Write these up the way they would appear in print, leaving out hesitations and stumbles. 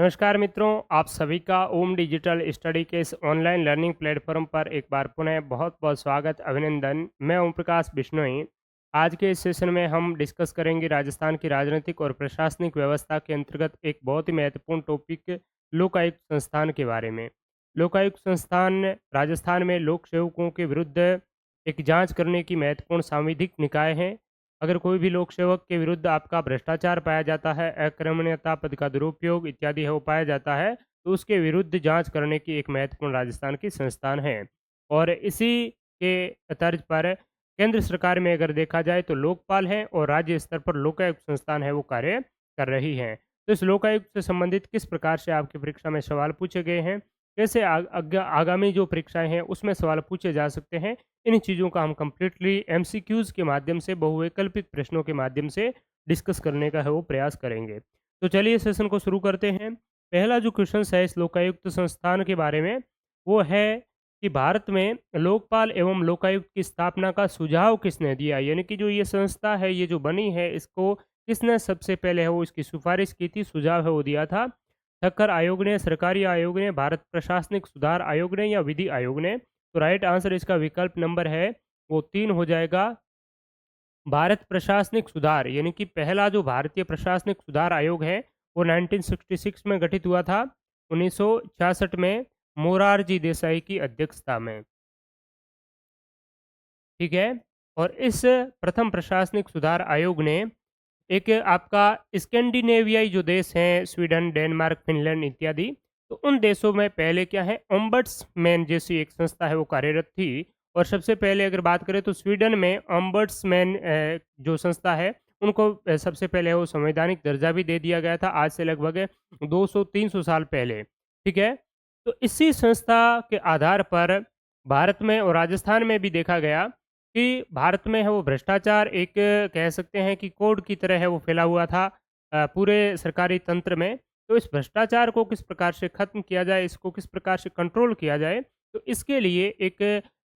नमस्कार मित्रों, आप सभी का ओम डिजिटल स्टडी के इस ऑनलाइन लर्निंग प्लेटफॉर्म पर एक बार पुनः बहुत-बहुत स्वागत, अभिनंदन। मैं ओम प्रकाश बिश्नोई। आज के इस सेशन में हम डिस्कस करेंगे राजस्थान की राजनीतिक और प्रशासनिक व्यवस्था के अंतर्गत एक बहुत ही महत्वपूर्ण टॉपिक लोकायुक्त संस्थान के बारे में। लोकायुक्त संस्थान राजस्थान में लोक सेवकों के विरुद्ध एक जांच करने की महत्वपूर्ण सांविधिक निकाय है। अगर कोई भी लोक सेवक के विरुद्ध आपका भ्रष्टाचार पाया जाता है, अक्रमण्यता, पद का दुरुपयोग इत्यादि है वो पाया जाता है, तो उसके विरुद्ध जांच करने की एक महत्वपूर्ण राजस्थान की संस्थान है। और इसी के तर्ज पर केंद्र सरकार में अगर देखा जाए तो लोकपाल है और राज्य स्तर पर लोकायुक्त संस्थान है वो कार्य कर रही है। तो इस लोकायुक्त से संबंधित किस प्रकार से आपकी परीक्षा में सवाल पूछे गए हैं, कैसे आगामी जो परीक्षाएं हैं उसमें सवाल पूछे जा सकते हैं, इन चीज़ों का हम कंप्लीटली एमसीक्यूज़ के माध्यम से, बहुविकल्पित प्रश्नों के माध्यम से डिस्कस करने का है वो प्रयास करेंगे। तो चलिए सेशन को शुरू करते हैं। पहला जो क्वेश्चन है इस लोकायुक्त संस्थान के बारे में, वो है कि भारत में लोकपाल एवं लोकायुक्त की स्थापना का सुझाव किसने दिया? यानी कि जो ये संस्था है, ये जो बनी है, इसको किसने सबसे पहले है वो इसकी सिफारिश की थी, सुझाव है वो दिया था? ठक्कर आयोग ने, सरकारी आयोग ने, भारत प्रशासनिक सुधार आयोग ने या विधि आयोग ने? तो राइट आंसर इसका विकल्प नंबर है वो 3 हो जाएगा, भारत प्रशासनिक सुधार। यानी कि पहला जो भारतीय प्रशासनिक सुधार आयोग है वो 1966 में गठित हुआ था, 1966 में मोरारजी देसाई की अध्यक्षता में। ठीक है। और इस प्रथम प्रशासनिक सुधार आयोग ने एक आपका स्कैंडिनेवियाई जो देश हैं, स्वीडन, डेनमार्क, फिनलैंड इत्यादि, तो उन देशों में पहले क्या है, ओम्बड्समैन जैसी एक संस्था है वो कार्यरत थी। और सबसे पहले अगर बात करें तो स्वीडन में ओम्बड्समैन जो संस्था है उनको सबसे पहले वो संवैधानिक दर्जा भी दे दिया गया था, आज से लगभग 200-300 साल पहले। ठीक है। तो इसी संस्था के आधार पर भारत में और राजस्थान में भी देखा गया कि भारत में है वो भ्रष्टाचार एक कह सकते हैं कि कोड की तरह है वो फैला हुआ था पूरे सरकारी तंत्र में। तो इस भ्रष्टाचार को किस प्रकार से खत्म किया जाए, इसको किस प्रकार से कंट्रोल किया जाए, तो इसके लिए एक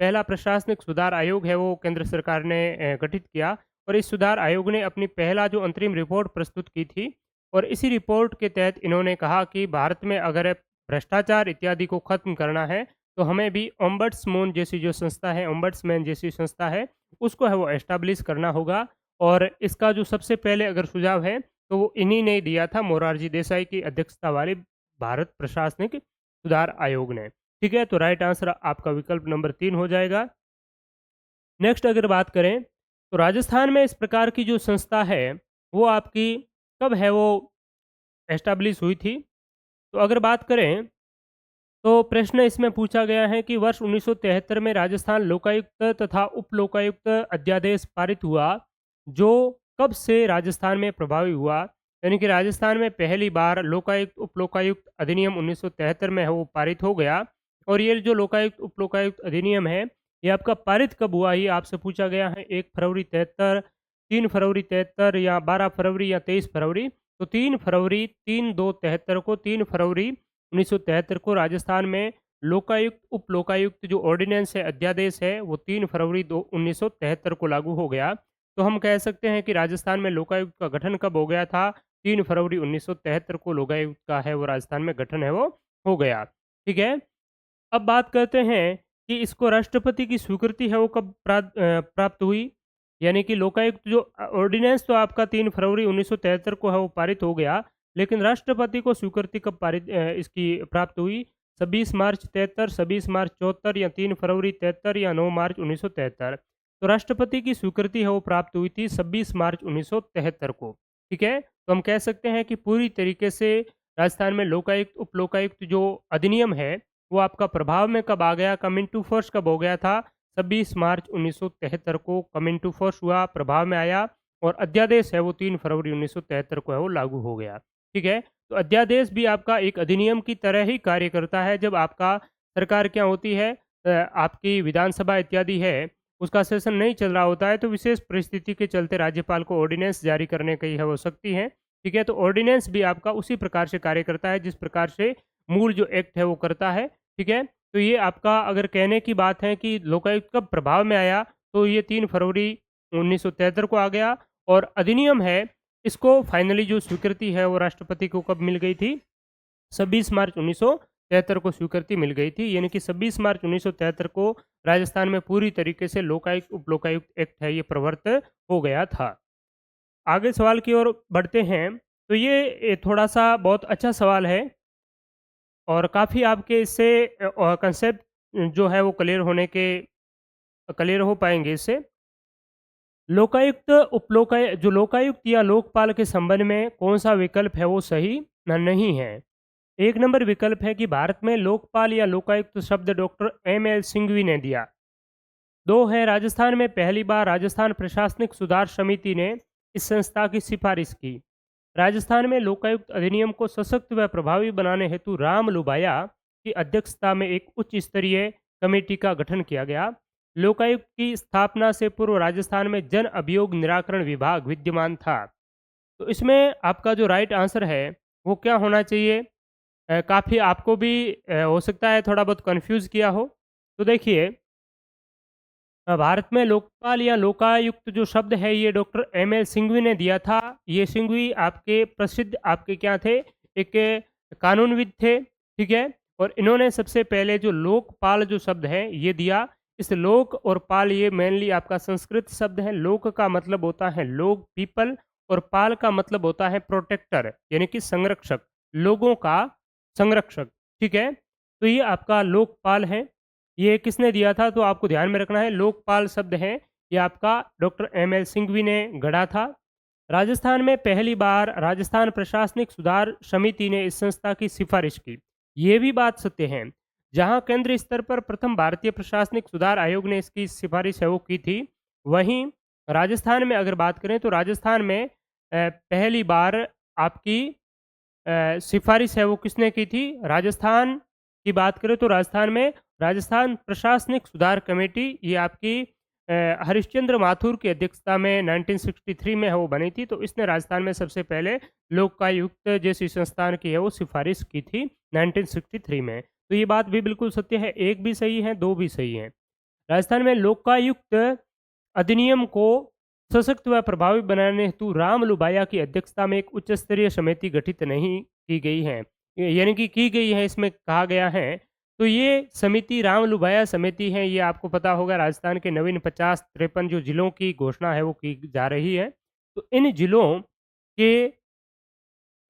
पहला प्रशासनिक सुधार आयोग है वो केंद्र सरकार ने गठित किया। और इस सुधार आयोग ने अपनी पहला जो अंतरिम रिपोर्ट प्रस्तुत की थी, और इसी रिपोर्ट के तहत इन्होंने कहा कि भारत में अगर भ्रष्टाचार इत्यादि को खत्म करना है तो हमें भी ओम्बड्समैन जैसी जो संस्था है, ओम्बड्समैन जैसी संस्था है, उसको है वो एस्टैब्लिश करना होगा। और इसका जो सबसे पहले अगर सुझाव है तो वो इन्हीं ने दिया था, मोरारजी देसाई की अध्यक्षता वाले भारत प्रशासनिक सुधार आयोग ने। ठीक है, तो राइट आंसर आपका विकल्प नंबर 3 हो जाएगा। नेक्स्ट अगर बात करें तो राजस्थान में इस प्रकार की जो संस्था है वो आपकी कब है वो एस्टैब्लिश हुई थी? तो अगर बात करें तो प्रश्न इसमें पूछा गया है कि वर्ष 1973 में राजस्थान लोकायुक्त तथा उप लोकायुक्त अध्यादेश पारित हुआ, जो कब से राजस्थान में प्रभावी हुआ? यानी कि राजस्थान में पहली बार लोकायुक्त उप लोकायुक्त अधिनियम 1973 में है वो पारित हो गया। और ये जो लोकायुक्त उप लोकायुक्त अधिनियम है, ये आपका पारित कब हुआ, ये आपसे पूछा गया है। 1 फरवरी 73, 3 फरवरी 73 या 12 फरवरी या 23 फरवरी? तो 3 फरवरी 3-2-73 को, 3 फरवरी 1973 को राजस्थान में लोकायुक्त उप लोकायुक्त जो ऑर्डिनेंस है, अध्यादेश है, वो 3 फरवरी 1973 को लागू हो गया। तो हम कह सकते हैं कि राजस्थान में लोकायुक्त का गठन कब हो गया था? 3 फरवरी 1973 को लोकायुक्त का है वो राजस्थान में गठन है वो हो गया। ठीक है। अब बात करते हैं कि इसको राष्ट्रपति की स्वीकृति है वो कब प्राप्त हुई? यानी कि लोकायुक्त जो ऑर्डिनेंस तो आपका 3 फरवरी 1973 को है वो पारित हो गया, लेकिन राष्ट्रपति को स्वीकृति कब इसकी प्राप्त हुई? 26 मार्च 73, 26 मार्च 74 या 3 फरवरी 73 या 9 मार्च 1973? तो राष्ट्रपति की स्वीकृति है वो प्राप्त हुई थी 26 मार्च 1973 को। ठीक है। तो हम कह सकते हैं कि पूरी तरीके से राजस्थान में लोकायुक्त उप लोकायुक्त जो अधिनियम है वो आपका प्रभाव में कब आ गया, कम इनटू फोर्स कब हो गया था? 26 मार्च 1973 को कम इनटू फोर्स हुआ, प्रभाव में आया। और अध्यादेश है वो 3 फरवरी 1973 को है वो लागू हो गया। ठीक है। तो अध्यादेश भी आपका एक अधिनियम की तरह ही कार्य करता है। जब आपका सरकार क्या होती है, आपकी विधानसभा इत्यादि है, उसका सेशन नहीं चल रहा होता है, तो विशेष परिस्थिति के चलते राज्यपाल को ऑर्डिनेंस जारी करने की है वो शक्ति है। ठीक है। तो ऑर्डिनेंस भी आपका उसी प्रकार से कार्य करता है जिस प्रकार से मूल जो एक्ट है वो करता है। ठीक है। तो ये आपका अगर कहने की बात है कि लोकायुक्त कब प्रभाव में आया, तो ये 3 फरवरी 1973 को आ गया। और अधिनियम है, इसको फाइनली जो स्वीकृति है वो राष्ट्रपति को कब मिल गई थी? 26 मार्च 1973 को स्वीकृति मिल गई थी, यानी कि 26 मार्च 1973 को राजस्थान में पूरी तरीके से लोकायुक्त उप लोकायुक्त एक्ट है ये प्रवर्त हो गया था। आगे सवाल की ओर बढ़ते हैं, तो ये थोड़ा सा बहुत अच्छा सवाल है और काफ़ी आपके इससे कंसेप्ट जो है वो क्लियर हो पाएंगे इससे। लोकायुक्त जो लोकायुक्त या लोकपाल के संबंध में कौन सा विकल्प है वो सही नहीं है। एक नंबर विकल्प है कि भारत में लोकपाल या लोकायुक्त शब्द डॉक्टर एम.एल. सिंघवी ने दिया। 2 है, राजस्थान में पहली बार राजस्थान प्रशासनिक सुधार समिति ने इस संस्था की सिफारिश की। राजस्थान में लोकायुक्त अधिनियम को सशक्त व प्रभावी बनाने हेतु राम लुबाया की अध्यक्षता में एक उच्च स्तरीय कमेटी का गठन किया गया। लोकायुक्त की स्थापना से पूर्व राजस्थान में जन अभियोग निराकरण विभाग विद्यमान था। तो इसमें आपका जो राइट आंसर है वो क्या होना चाहिए? काफ़ी आपको भी हो सकता है थोड़ा बहुत कंफ्यूज किया हो। तो देखिए, भारत में लोकपाल या लोकायुक्त जो शब्द है ये डॉक्टर एम.एल. सिंघवी ने दिया था। ये सिंघवी आपके प्रसिद्ध आपके क्या थे? एक कानूनविद थे, ठीक है? और इन्होंने सबसे पहले जो लोकपाल जो शब्द है ये दिया। इस लोक और पाल ये मेनली आपका संस्कृत शब्द है। लोक का मतलब होता है लोग, पीपल, और पाल का मतलब होता है प्रोटेक्टर, यानी कि संरक्षक, लोगों का संरक्षक, ठीक है? तो ये आपका लोकपाल है। ये किसने दिया था? तो आपको ध्यान में रखना है, लोकपाल शब्द है ये आपका डॉक्टर एम.एल. सिंघवी ने गढ़ा था। राजस्थान में पहली बार राजस्थान प्रशासनिक सुधार समिति ने इस संस्था की सिफारिश की। ये भी बात सत्य है। जहां केंद्रीय स्तर पर प्रथम भारतीय प्रशासनिक सुधार आयोग ने इसकी सिफारिश है वो की थी, वहीं राजस्थान में अगर बात करें तो राजस्थान में पहली बार आपकी सिफारिश है वो किसने की थी? राजस्थान की बात करें तो राजस्थान में राजस्थान प्रशासनिक सुधार कमेटी ये आपकी हरिश्चंद्र माथुर की अध्यक्षता में 1963 में है वो बनी थी। तो इसने राजस्थान में सबसे पहले लोकायुक्त जैसी संस्थान की है वो सिफारिश की थी 1963 में। तो ये बात भी बिल्कुल सत्य है, एक भी सही है, दो भी सही है। राजस्थान में लोकायुक्त अधिनियम को सशक्त व प्रभावी बनाने हेतु राम लुबाया की अध्यक्षता में एक उच्च स्तरीय समिति गठित नहीं की गई है, यानी कि की गई है, इसमें कहा गया है। तो ये समिति राम लुबाया समिति है, ये आपको पता होगा राजस्थान के नवीन 50-53 जो जिलों की घोषणा है वो की जा रही है। तो इन जिलों के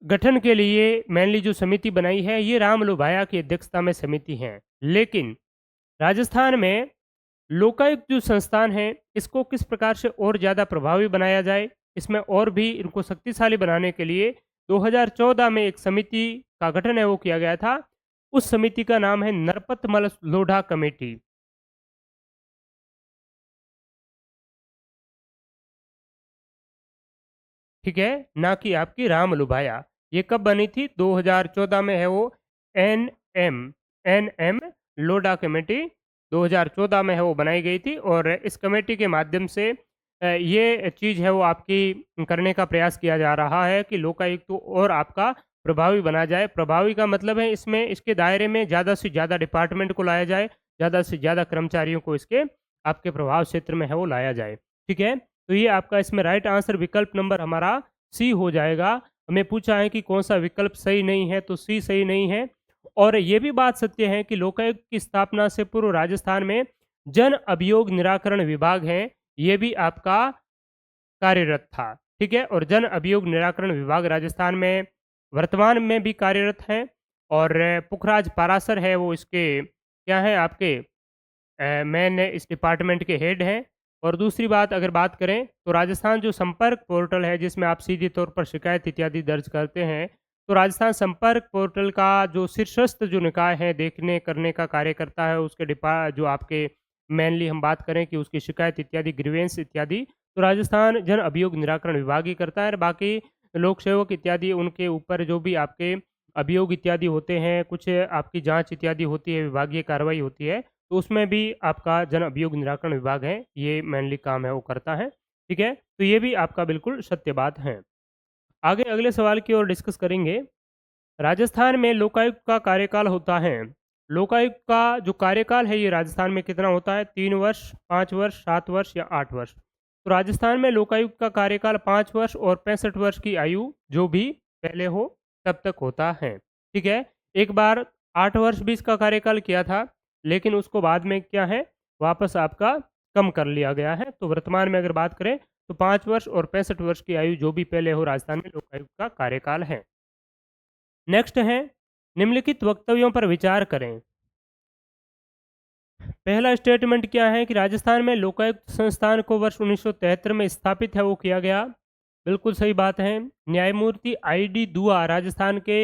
गठन के लिए मेनली जो समिति बनाई है ये राम लुबाया की अध्यक्षता में समिति है। लेकिन राजस्थान में लोकायुक्त जो संस्थान है इसको किस प्रकार से और ज़्यादा प्रभावी बनाया जाए, इसमें और भी इनको शक्तिशाली बनाने के लिए 2014 में एक समिति का गठन है वो किया गया था। उस समिति का नाम है नरपत मल लोढ़ा कमेटी। ठीक है, ना कि आपकी राम लुभाया। ये कब बनी थी? 2014 में है वो। एन एम लोढ़ा कमेटी 2014 में है वो बनाई गई थी और इस कमेटी के माध्यम से ये चीज़ है वो आपकी करने का प्रयास किया जा रहा है कि लोकायुक्त और आपका प्रभावी बना जाए। प्रभावी का मतलब है इसमें इसके दायरे में ज़्यादा से ज़्यादा डिपार्टमेंट को लाया जाए, ज़्यादा से ज़्यादा कर्मचारियों को इसके आपके प्रभाव क्षेत्र में है वो लाया जाए। ठीक है, तो ये आपका इसमें राइट आंसर विकल्प नंबर हमारा सी हो जाएगा। हमें पूछा है कि कौन सा विकल्प सही नहीं है, तो सी सही नहीं है। और ये भी बात सत्य है कि लोकायुक्त की स्थापना से पूर्व राजस्थान में जन अभियोग निराकरण विभाग है, ये भी आपका कार्यरत था। ठीक है, और जन अभियोग निराकरण विभाग राजस्थान में वर्तमान में भी कार्यरत है और पुखराज पारासर है वो इसके क्या है आपके मेन इस डिपार्टमेंट के हेड हैं। और दूसरी बात अगर बात करें तो राजस्थान जो संपर्क पोर्टल है जिसमें आप सीधे तौर पर शिकायत इत्यादि दर्ज करते हैं, तो राजस्थान संपर्क पोर्टल का जो शीर्षस्थ जो निकाय है देखने करने का कार्य करता है उसके जो आपके मेनली हम बात करें कि उसकी शिकायत इत्यादि ग्रीवेंस इत्यादि तो राजस्थान जन अभियोग निराकरण विभाग ही करता है। और बाकी लोक सेवक इत्यादि उनके ऊपर जो भी आपके अभियोग इत्यादि होते हैं, कुछ आपकी जांच इत्यादि होती है, विभागीय कार्रवाई होती है, तो उसमें भी आपका जन अभियोग निराकरण विभाग है ये मेनली काम है वो करता है। ठीक है, तो ये भी आपका बिल्कुल सत्य बात है। आगे अगले सवाल की ओर डिस्कस करेंगे। राजस्थान में लोकायुक्त का कार्यकाल होता है। लोकायुक्त का जो कार्यकाल है ये राजस्थान में कितना होता है? 3 वर्ष, 5 वर्ष, 7 वर्ष या 8 वर्ष। तो राजस्थान में लोकायुक्त का कार्यकाल 5 वर्ष और 65 वर्ष की आयु जो भी पहले हो तब तक होता है। ठीक है। एक बार 8 वर्ष भी इसका कार्यकाल किया था, लेकिन उसको बाद में क्या है, वापस आपका कम कर लिया गया है। तो वर्तमान में अगर बात करें तो 5 वर्ष और 65 वर्ष की आयु जो भी पहले हो राजस्थान में लोकायुक्त का कार्यकाल है। नेक्स्ट है, निम्नलिखित वक्तव्यों पर विचार करें। पहला स्टेटमेंट क्या है कि राजस्थान में लोकायुक्त संस्थान को वर्ष 1973 में स्थापित है, वो किया गया। बिल्कुल सही बात है। न्यायमूर्ति आई.डी. दुआ राजस्थान के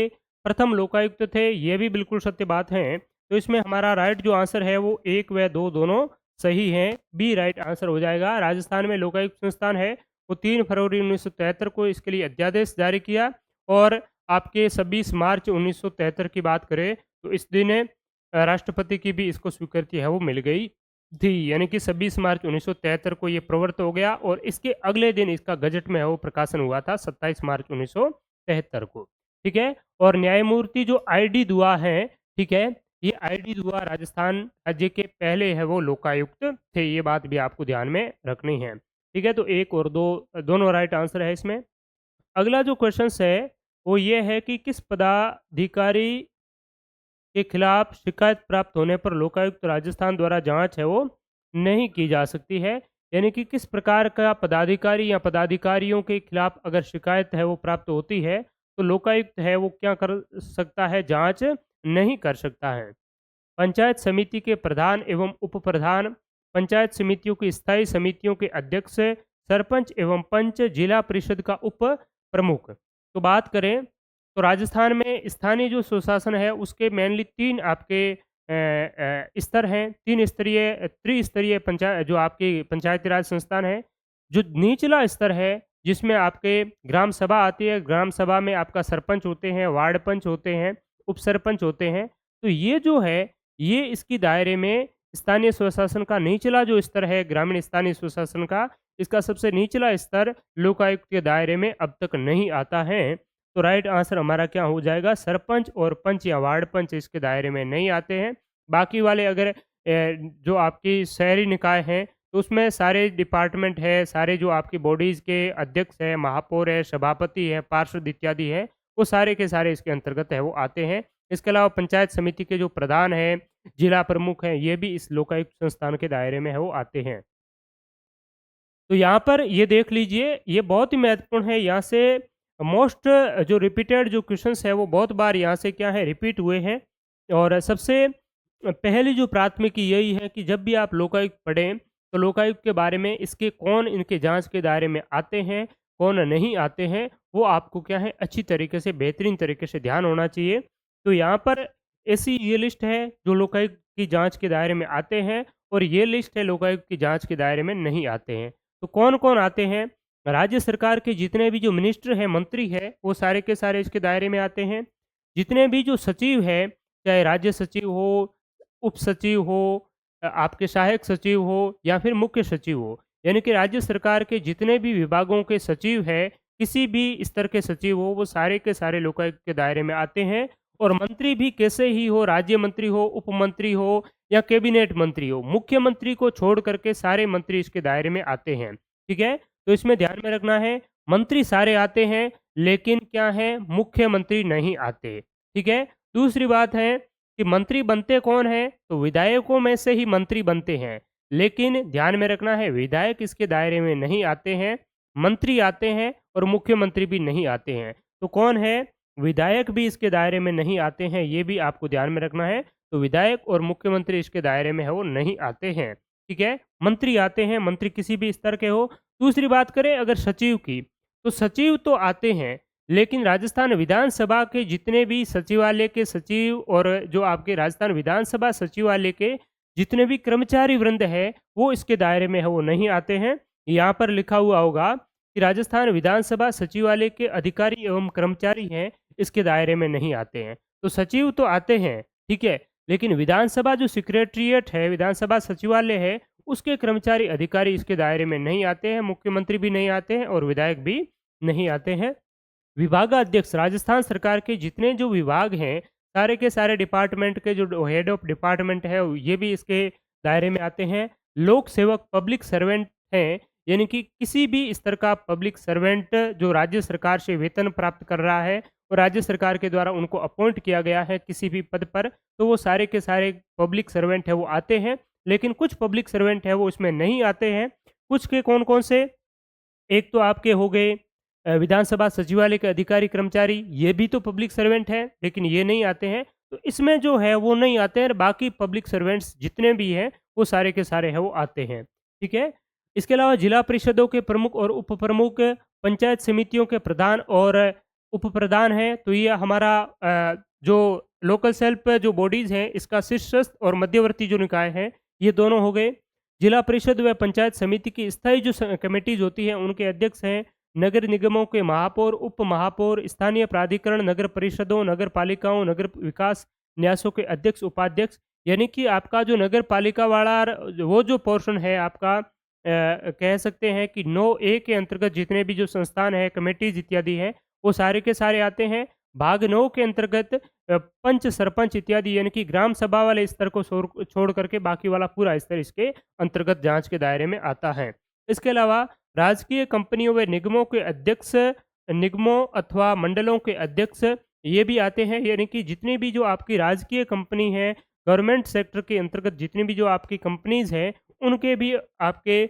प्रथम लोकायुक्त थे, ये भी बिल्कुल सत्य बात है। तो इसमें हमारा राइट जो आंसर है वो 1 व 2 दोनों सही हैं। बी राइट आंसर हो जाएगा। राजस्थान में लोकायुक्त संस्थान है वो 3 फरवरी 1973 को इसके लिए अध्यादेश जारी किया, और आपके 26 मार्च 1973 की बात करें तो इस दिन राष्ट्रपति की भी इसको स्वीकृति है वो मिल गई थी, यानी कि 26 मार्च 1973 को ये प्रवृत्त हो गया, और इसके अगले दिन इसका गजट में है वो प्रकाशन हुआ था 27 मार्च 1973 को। ठीक है। और न्यायमूर्ति जो आई.डी. दुआ है, ठीक है, ये आई.डी. दुआ राजस्थान राज्य के पहले है वो लोकायुक्त थे, ये बात भी आपको ध्यान में रखनी है। ठीक है। तो 1 और 2 दोनों राइट आंसर है इसमें। अगला जो क्वेश्चन है वो ये है कि किस पदाधिकारी के खिलाफ शिकायत प्राप्त होने पर लोकायुक्त राजस्थान द्वारा जांच है वो नहीं की जा सकती है, यानी कि किस प्रकार का पदाधिकारी या पदाधिकारियों के खिलाफ अगर शिकायत है वो प्राप्त होती है तो लोकायुक्त है वो क्या कर सकता है, जांच नहीं कर सकता है। पंचायत समिति के प्रधान एवं उप प्रधान, पंचायत समितियों की स्थायी समितियों के अध्यक्ष, सरपंच एवं पंच, जिला परिषद का उप प्रमुख। तो बात करें तो राजस्थान में स्थानीय जो सुशासन है उसके मेनली 3 आपके स्तर हैं, 3 स्तरीय त्रिस्तरीय पंचायत जो आपकी पंचायती राज संस्थान है। जो निचला स्तर है जिसमें आपके ग्राम सभा आती है, ग्राम सभा में आपका सरपंच होते हैं, वार्ड पंच होते हैं, उप सरपंच होते हैं। तो ये जो है ये इसकी दायरे में स्थानीय स्वशासन का निचला जो स्तर है, ग्रामीण स्थानीय स्वशासन का, इसका सबसे निचला स्तर लोकायुक्त के दायरे में अब तक नहीं आता है। तो राइट आंसर हमारा क्या हो जाएगा, सरपंच और पंच या वार्ड पंच इसके दायरे में नहीं आते हैं। बाकी वाले अगर जो आपकी शहरी निकाय हैं तो उसमें सारे डिपार्टमेंट है, सारे जो आपकी बॉडीज़ के अध्यक्ष है, महापौर है, सभापति है, पार्षद इत्यादि है, वो सारे के सारे इसके अंतर्गत है वो आते हैं। इसके अलावा पंचायत समिति के जो प्रधान हैं, जिला प्रमुख हैं, ये भी इस लोकायुक्त संस्थान के दायरे में है वो आते हैं। तो यहाँ पर ये देख लीजिए, ये बहुत ही महत्वपूर्ण है। यहाँ से मोस्ट जो रिपीटेड जो क्वेश्चंस है वो बहुत बार यहाँ से क्या है रिपीट हुए हैं। और सबसे पहली जो प्राथमिकी यही है कि जब भी आप लोकायुक्त पढ़ें तो लोकायुक्त के बारे में इसके कौन इनके जांच के दायरे में आते हैं, कौन नहीं आते हैं, वो आपको क्या है अच्छी तरीके से, बेहतरीन तरीके से ध्यान होना चाहिए। तो यहाँ पर ऐसी ये लिस्ट है जो लोकायुक्त की जांच के दायरे में आते हैं, और ये लिस्ट है लोकायुक्त की जांच के दायरे में नहीं आते हैं। तो कौन कौन आते हैं, राज्य सरकार के जितने भी जो मिनिस्टर हैं, मंत्री हैं, वो सारे के सारे इसके दायरे में आते हैं। जितने भी जो सचिव हैं, चाहे राज्य सचिव हो, उप सचिव हो, आपके सहायक सचिव हो या फिर मुख्य सचिव हो, यानी कि राज्य सरकार के जितने भी विभागों के सचिव हैं, किसी भी स्तर के सचिव हो, वो सारे के सारे लोकायुक्त के दायरे में आते हैं। और मंत्री भी कैसे ही हो, राज्य मंत्री हो, उप मंत्री हो या कैबिनेट मंत्री हो, मुख्यमंत्री को छोड़ करके सारे मंत्री इसके दायरे में आते हैं। ठीक है। तो इसमें ध्यान में रखना है, मंत्री सारे आते हैं लेकिन क्या है, मुख्यमंत्री नहीं आते। ठीक है। दूसरी बात है कि मंत्री बनते कौन है, तो विधायकों में से ही मंत्री बनते हैं, लेकिन ध्यान में रखना है विधायक इसके दायरे में नहीं आते हैं, मंत्री आते हैं और मुख्यमंत्री भी नहीं आते हैं। तो कौन है, विधायक भी इसके दायरे में नहीं आते हैं, ये भी आपको ध्यान में रखना है। तो विधायक और मुख्यमंत्री इसके दायरे में है वो नहीं आते हैं। ठीक है। मंत्री आते हैं, मंत्री किसी भी स्तर के हो। दूसरी बात करें अगर सचिव की, तो सचिव तो आते हैं, लेकिन राजस्थान विधानसभा के जितने भी सचिवालय के सचिव और जो आपके राजस्थान विधानसभा सचिवालय के जितने भी कर्मचारी वृंद है वो इसके दायरे में है वो नहीं आते हैं। यहाँ पर लिखा हुआ होगा कि राजस्थान विधानसभा सचिवालय के अधिकारी एवं कर्मचारी हैं इसके दायरे में नहीं आते हैं। तो सचिव तो आते हैं, ठीक है, लेकिन विधानसभा जो सेक्रेटरिएट है, विधानसभा सचिवालय है, उसके कर्मचारी अधिकारी इसके दायरे में नहीं आते हैं, मुख्यमंत्री भी नहीं आते हैं और विधायक भी नहीं आते हैं। विभागाध्यक्ष राजस्थान सरकार के जितने जो विभाग हैं, सारे के सारे डिपार्टमेंट के जो हेड ऑफ डिपार्टमेंट है ये भी इसके दायरे में आते हैं। लोक सेवक पब्लिक सर्वेंट हैं, यानी कि किसी भी स्तर का पब्लिक सर्वेंट जो राज्य सरकार से वेतन प्राप्त कर रहा है और राज्य सरकार के द्वारा उनको अपॉइंट किया गया है किसी भी पद पर, तो वो सारे के सारे पब्लिक सर्वेंट है वो आते हैं। लेकिन कुछ पब्लिक सर्वेंट है वो उसमें नहीं आते हैं। कुछ के कौन-कौन से? एक तो आपके हो गए विधानसभा सचिवालय के अधिकारी कर्मचारी, ये भी तो पब्लिक सर्वेंट हैं, लेकिन ये नहीं आते हैं। तो इसमें जो है वो नहीं आते हैं, बाकी पब्लिक सर्वेंट्स जितने भी हैं, वो सारे के सारे हैं वो आते हैं, ठीक है? इसके अलावा जिला परिषदों के प्रमुख और उप प्रमुख, पंचायत समितियों के प्रधान और उप प्रधान हैं, तो ये हमारा जो लोकल सेल्फ जो बॉडीज़ हैं, इसका शीर्षस्थ और मध्यवर्ती जो निकाय हैं, ये दोनों हो गए। जिला परिषद व पंचायत समिति की स्थायी जो कमेटीज होती हैं, उनके अध्यक्ष हैं नगर निगमों के महापौर, उप महापौर, स्थानीय प्राधिकरण, नगर परिषदों, नगर पालिकाओं, नगर विकास न्यासों के अध्यक्ष उपाध्यक्ष। यानी कि आपका जो नगर पालिका वाला वो जो पोर्शन है आपका, कह सकते हैं कि 9A के अंतर्गत जितने भी जो संस्थान है, कमेटीज इत्यादि हैं, वो सारे के सारे आते हैं। भाग 9 के अंतर्गत पंच, सरपंच इत्यादि यानी कि ग्राम सभा वाले स्तर को छोड़ करके बाकी वाला पूरा स्तर इसके अंतर्गत जांच के दायरे में आता है। इसके अलावा राजकीय कंपनियों व निगमों के अध्यक्ष, निगमों अथवा मंडलों के अध्यक्ष ये भी आते हैं। यानी कि जितनी भी जो आपकी राजकीय कंपनी है, गवर्नमेंट सेक्टर के अंतर्गत जितनी भी जो आपकी कंपनीज हैं, उनके भी आपके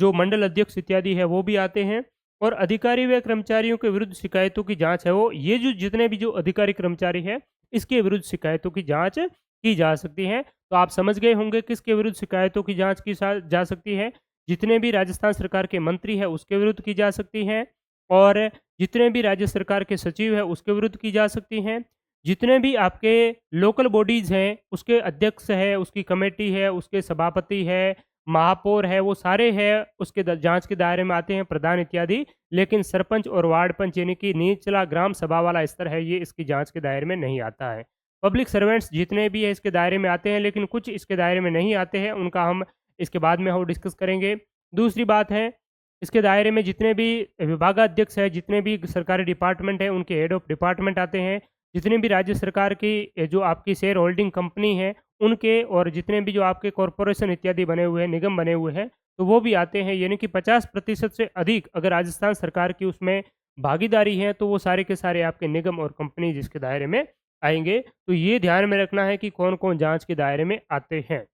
जो मंडल अध्यक्ष इत्यादि है वो भी आते हैं। और अधिकारी व कर्मचारियों के विरुद्ध शिकायतों की जांच है वो, ये जो जितने भी जो अधिकारी कर्मचारी है, इसके विरुद्ध शिकायतों की जांच की जा सकती है। तो आप समझ गए होंगे किसके विरुद्ध शिकायतों की जांच की जा सकती है। जितने भी राजस्थान सरकार के मंत्री हैं उसके विरुद्ध की जा सकती हैं, और जितने भी राज्य सरकार के सचिव हैं उसके विरुद्ध की जा सकती हैं। जितने भी आपके लोकल बॉडीज़ हैं, उसके अध्यक्ष है, उसकी कमेटी है, उसके सभापति है, महापौर है, वो सारे हैं उसके जांच के दायरे में आते हैं, प्रधान इत्यादि। लेकिन सरपंच और वार्ड पंच यानी कि निचला ग्राम सभा वाला स्तर है, ये इसकी जांच के दायरे में नहीं आता है। पब्लिक सर्वेंट्स जितने भी है इसके दायरे में आते हैं, लेकिन कुछ इसके दायरे में नहीं आते हैं, उनका हम इसके बाद में हम डिस्कस करेंगे। दूसरी बात है, इसके दायरे में जितने भी विभागाध्यक्ष है, जितने भी सरकारी डिपार्टमेंट है, उनके हेड ऑफ डिपार्टमेंट आते हैं। जितने भी राज्य सरकार की जो आपकी शेयर होल्डिंग कंपनी है उनके, और जितने भी जो आपके कॉरपोरेशन इत्यादि बने हुए हैं, निगम बने हुए हैं, तो वो भी आते हैं। यानी कि 50% से अधिक अगर राजस्थान सरकार की उसमें भागीदारी है, तो वो सारे के सारे आपके निगम और कंपनी जिसके दायरे में आएंगे। तो ये ध्यान में रखना है कि कौन कौन जांच के दायरे में आते हैं।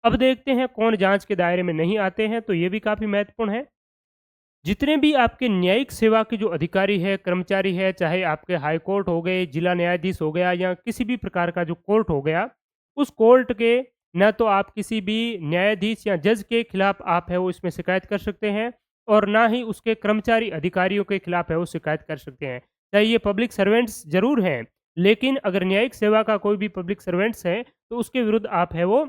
अब देखते हैं कौन जांच के दायरे में नहीं आते हैं, तो ये भी काफ़ी महत्वपूर्ण है। जितने भी आपके न्यायिक सेवा के जो अधिकारी है, कर्मचारी है, चाहे आपके हाई कोर्ट हो गए, जिला न्यायाधीश हो गया, या किसी भी प्रकार का जो कोर्ट हो गया, उस कोर्ट के न तो आप किसी भी न्यायाधीश या जज के खिलाफ आप है वो इसमें शिकायत कर सकते हैं, और ना ही उसके कर्मचारी अधिकारियों के खिलाफ है वो शिकायत कर सकते हैं। चाहे ये पब्लिक सर्वेंट्स जरूर हैं, लेकिन अगर न्यायिक सेवा का कोई भी पब्लिक सर्वेंट्स है, तो उसके विरुद्ध आप है वो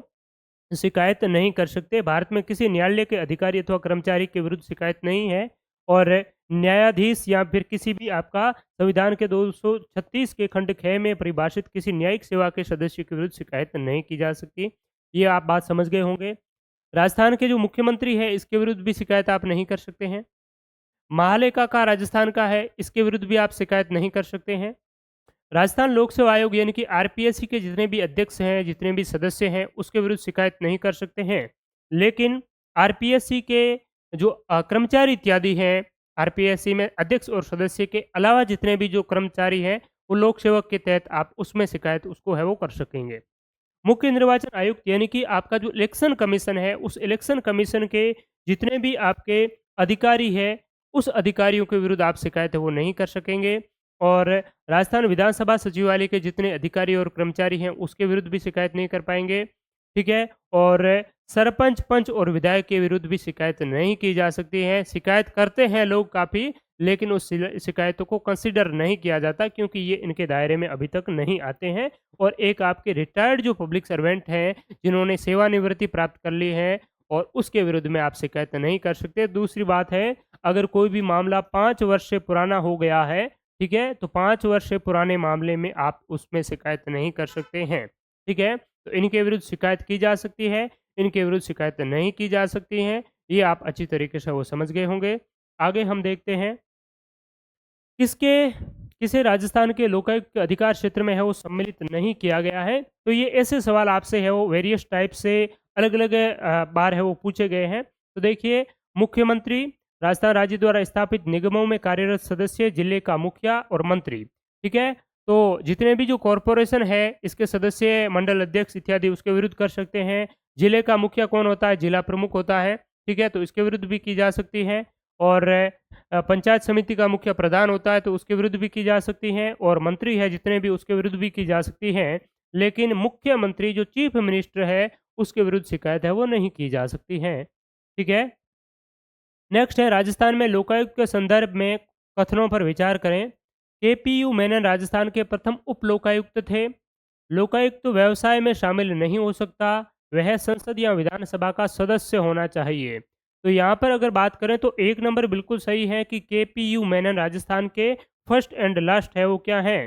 शिकायत नहीं कर सकते। भारत में किसी न्यायालय के अधिकारी अथवा कर्मचारी के विरुद्ध शिकायत नहीं है, और न्यायाधीश या फिर किसी भी आपका संविधान के 236 के खंड 6 में परिभाषित किसी न्यायिक सेवा के सदस्य के विरुद्ध शिकायत नहीं की जा सकती। ये आप बात समझ गए होंगे। राजस्थान के जो मुख्यमंत्री है इसके विरुद्ध भी शिकायत आप नहीं कर सकते हैं। महालेखा का राजस्थान का है, इसके विरुद्ध भी आप शिकायत नहीं कर सकते हैं। राजस्थान लोक सेवा आयोग यानी कि आरपीएससी के जितने भी अध्यक्ष हैं, जितने भी सदस्य हैं, उसके विरुद्ध शिकायत नहीं कर सकते हैं। लेकिन आरपीएससी के जो कर्मचारी इत्यादि हैं, आरपीएससी में अध्यक्ष और सदस्य के अलावा जितने भी जो कर्मचारी हैं, वो लोक सेवक के तहत आप उसमें शिकायत उसको है वो कर सकेंगे। मुख्य निर्वाचन आयुक्त यानी कि आपका जो इलेक्शन कमीशन है, उस इलेक्शन कमीशन के जितने भी आपके अधिकारी हैं, उस अधिकारियों के विरुद्ध आप शिकायत है वो नहीं कर सकेंगे। और राजस्थान विधानसभा सचिवालय के जितने अधिकारी और कर्मचारी हैं, उसके विरुद्ध भी शिकायत नहीं कर पाएंगे, ठीक है। और सरपंच, पंच और विधायक के विरुद्ध भी शिकायत नहीं की जा सकती है। शिकायत करते हैं लोग काफ़ी, लेकिन उस शिकायतों को कंसिडर नहीं किया जाता, क्योंकि ये इनके दायरे में अभी तक नहीं आते हैं। और एक आपके रिटायर्ड जो पब्लिक सर्वेंट हैं, जिन्होंने सेवानिवृत्ति प्राप्त कर ली है, और उसके विरुद्ध में आप शिकायत नहीं कर सकते। दूसरी बात है, अगर कोई भी मामला 5 वर्ष से पुराना हो गया है, ठीक है, तो 5 वर्ष से पुराने मामले में आप उसमें शिकायत नहीं कर सकते हैं, ठीक है। तो इनके विरुद्ध शिकायत की जा सकती है, इनके विरुद्ध शिकायत नहीं की जा सकती है। ये आप अच्छी तरीके से वो समझ गए होंगे। आगे हम देखते हैं, किसके किसे राजस्थान के लोकायुक्त के अधिकार क्षेत्र में है वो सम्मिलित नहीं किया गया है। तो ये ऐसे सवाल आपसे है वो वेरियस टाइप से अलग-अलग बार है वो पूछे गए हैं। तो देखिए, मुख्यमंत्री, राजस्थान राज्य द्वारा स्थापित निगमों में कार्यरत सदस्य, जिले का मुखिया और मंत्री, ठीक है। तो जितने भी जो कॉरपोरेशन है इसके सदस्य, मंडल अध्यक्ष इत्यादि उसके विरुद्ध कर सकते हैं। जिले का मुखिया कौन होता है? जिला प्रमुख होता है, ठीक है, तो इसके विरुद्ध भी की जा सकती है। और पंचायत समिति का मुखिया प्रधान होता है तो उसके विरुद्ध भी की जा सकती हैं, और मंत्री है जितने भी उसके विरुद्ध भी की जा सकती हैं। लेकिन मुख्यमंत्री जो चीफ मिनिस्टर है उसके विरुद्ध शिकायत है वो नहीं की जा सकती है, ठीक है। नेक्स्ट है राजस्थान में लोकायुक्त के संदर्भ में कथनों पर विचार करें। केपीयू मेनन राजस्थान के प्रथम उप लोकायुक्त थे। लोकायुक्त व्यवसाय में शामिल नहीं हो सकता, वह संसद या विधानसभा का सदस्य होना चाहिए। तो यहाँ पर अगर बात करें तो एक नंबर बिल्कुल सही है कि केपीयू मेनन राजस्थान के फर्स्ट एंड लास्ट है वो क्या है?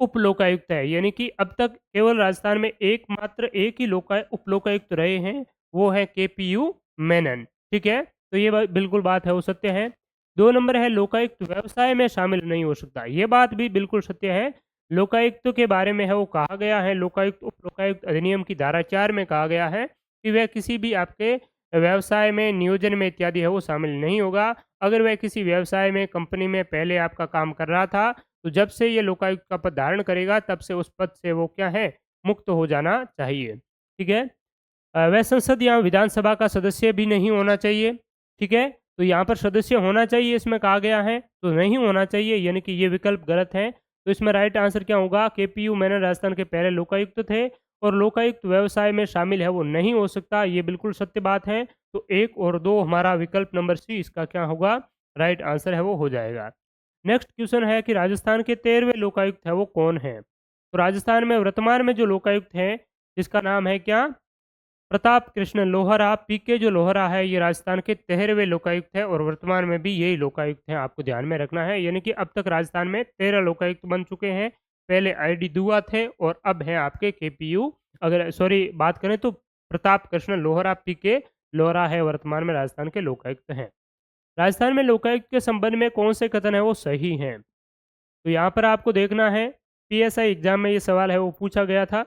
उप लोकायुक्त है। यानी कि अब तक केवल राजस्थान में एकमात्र एक ही उप लोकायुक्त रहे हैं, वो है केपीयू मेनन, ठीक है। तो ये बिल्कुल बात है वो सत्य है। 2 नंबर है लोकायुक्त व्यवसाय में शामिल नहीं हो सकता, ये बात भी बिल्कुल सत्य है। लोकायुक्त के बारे में है वो कहा गया है, लोकायुक्त उप लोकायुक्त अधिनियम की धारा 4 में कहा गया है कि वह किसी भी आपके व्यवसाय में, नियोजन में इत्यादि है वो शामिल नहीं होगा। अगर वह किसी व्यवसाय में, कंपनी में पहले आपका काम कर रहा था तो जब से ये लोकायुक्त का पद धारण करेगा तब से उस पद से वो क्या है? मुक्त हो जाना चाहिए, ठीक है। वह संसद या विधानसभा का सदस्य भी नहीं होना चाहिए, ठीक है। तो यहाँ पर सदस्य होना चाहिए इसमें कहा गया है, तो नहीं होना चाहिए, यानी कि ये विकल्प गलत है। तो इसमें राइट आंसर क्या होगा? केपीयू मेनन राजस्थान के पहले लोकायुक्त थे और लोकायुक्त व्यवसाय में शामिल है वो नहीं हो सकता, ये बिल्कुल सत्य बात है। तो 1 और 2 हमारा विकल्प नंबर सी इसका क्या होगा? राइट आंसर है वो हो जाएगा। नेक्स्ट क्वेश्चन है कि राजस्थान के 13वें लोकायुक्त है वो कौन है? तो राजस्थान में वर्तमान में जो लोकायुक्त है जिसका नाम है क्या? प्रताप कृष्ण लोहरा। पीके जो लोहरा है ये राजस्थान के 13वें लोकायुक्त है और वर्तमान में भी यही लोकायुक्त हैं, आपको ध्यान में रखना है। यानी कि अब तक राजस्थान में 13 लोकायुक्त बन चुके हैं। पहले आईडी दुआ थे और अब हैं आपके केपीयू, अगर सॉरी बात करें तो प्रताप कृष्ण लोहरा, पीके लोहरा है वर्तमान में राजस्थान के लोकायुक्त हैं। राजस्थान में लोकायुक्त के संबंध में कौन से कथन है वो सही हैं? तो यहाँ पर आपको देखना है, पीएसआई एग्जाम में ये सवाल है वो पूछा गया था।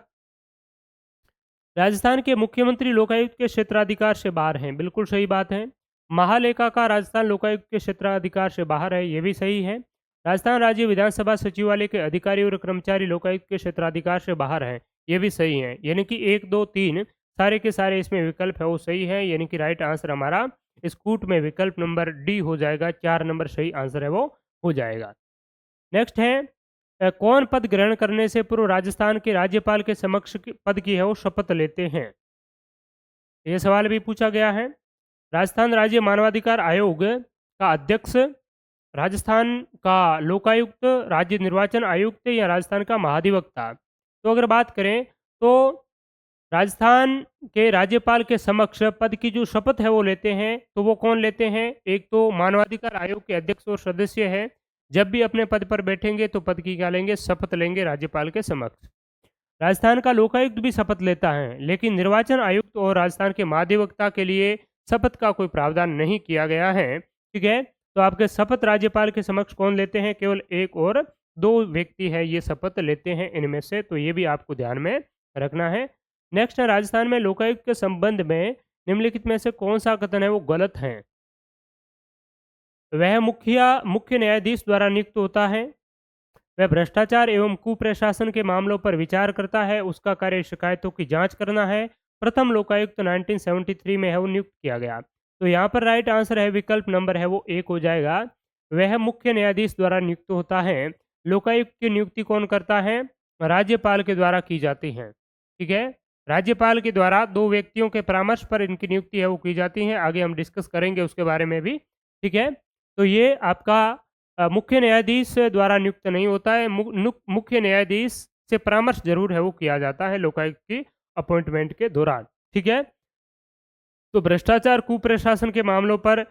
राजस्थान के मुख्यमंत्री लोकायुक्त के क्षेत्राधिकार से बाहर हैं, बिल्कुल सही बात है। महालेखाकार राजस्थान लोकायुक्त के क्षेत्राधिकार से बाहर है, ये भी सही है। राजस्थान राज्य विधानसभा सचिवालय के अधिकारी और कर्मचारी लोकायुक्त के क्षेत्राधिकार से बाहर हैं, ये भी सही है। यानी कि 1, 2, 3 सारे के सारे इसमें विकल्प है वो सही है, यानी कि राइट आंसर हमारा इस कूट में विकल्प नंबर डी हो जाएगा। 4 नंबर सही आंसर है वो हो जाएगा। नेक्स्ट है कौन पद ग्रहण करने से पूर्व राजस्थान के राज्यपाल के समक्ष पद की है वो शपथ लेते हैं? ये सवाल भी पूछा गया है। राजस्थान राज्य मानवाधिकार आयोग का अध्यक्ष, राजस्थान का लोकायुक्त, राज्य निर्वाचन आयुक्त या राजस्थान का महाधिवक्ता? तो अगर बात करें तो राजस्थान के राज्यपाल के समक्ष पद की जो शपथ है वो लेते हैं, तो वो कौन लेते हैं? एक तो मानवाधिकार आयोग के अध्यक्ष और सदस्य है, जब भी अपने पद पर बैठेंगे तो पद की क्या लेंगे? शपथ लेंगे राज्यपाल के समक्ष। राजस्थान का लोकायुक्त भी शपथ लेता है, लेकिन निर्वाचन आयुक्त और राजस्थान के महाधिवक्ता के लिए शपथ का कोई प्रावधान नहीं किया गया है, ठीक है। तो आपके शपथ राज्यपाल के समक्ष कौन लेते हैं? केवल 1 और 2 व्यक्ति है ये शपथ लेते हैं इनमें से, तो ये भी आपको ध्यान में रखना है। नेक्स्ट है राजस्थान में लोकायुक्त के संबंध में निम्नलिखित में से कौन सा कथन है वो गलत है? वह मुख्य न्यायाधीश द्वारा नियुक्त होता है, वह भ्रष्टाचार एवं कुप्रशासन के मामलों पर विचार करता है, उसका कार्य शिकायतों की जांच करना है। प्रथम लोकायुक्त 1973 में है वो नियुक्त किया गया। तो यहाँ पर राइट आंसर है विकल्प नंबर है वो 1 हो जाएगा। वह मुख्य न्यायाधीश द्वारा नियुक्त होता है। लोकायुक्त की नियुक्ति कौन करता है? राज्यपाल के द्वारा की जाती है, ठीक है। राज्यपाल के द्वारा 2 व्यक्तियों के परामर्श पर इनकी नियुक्ति है वो की जाती है। आगे हम डिस्कस करेंगे उसके बारे में भी, ठीक है। तो ये आपका मुख्य न्यायाधीश द्वारा नियुक्त नहीं होता है, मुख्य न्यायाधीश से परामर्श जरूर है वो किया जाता है लोकायुक्त की अपॉइंटमेंट के दौरान, ठीक है। तो भ्रष्टाचार कुप्रशासन के मामलों पर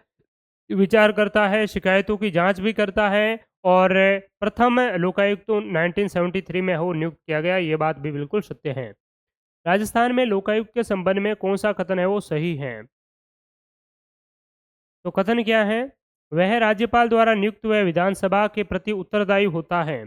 विचार करता है, शिकायतों की जांच भी करता है और प्रथम लोकायुक्त तो 1973 में वो नियुक्त किया गया, ये बात भी बिल्कुल सत्य है। राजस्थान में लोकायुक्त के संबंध में कौन सा कथन है वो सही है? तो कथन क्या है? वह राज्यपाल द्वारा नियुक्त व विधानसभा के प्रति उत्तरदायी होता है।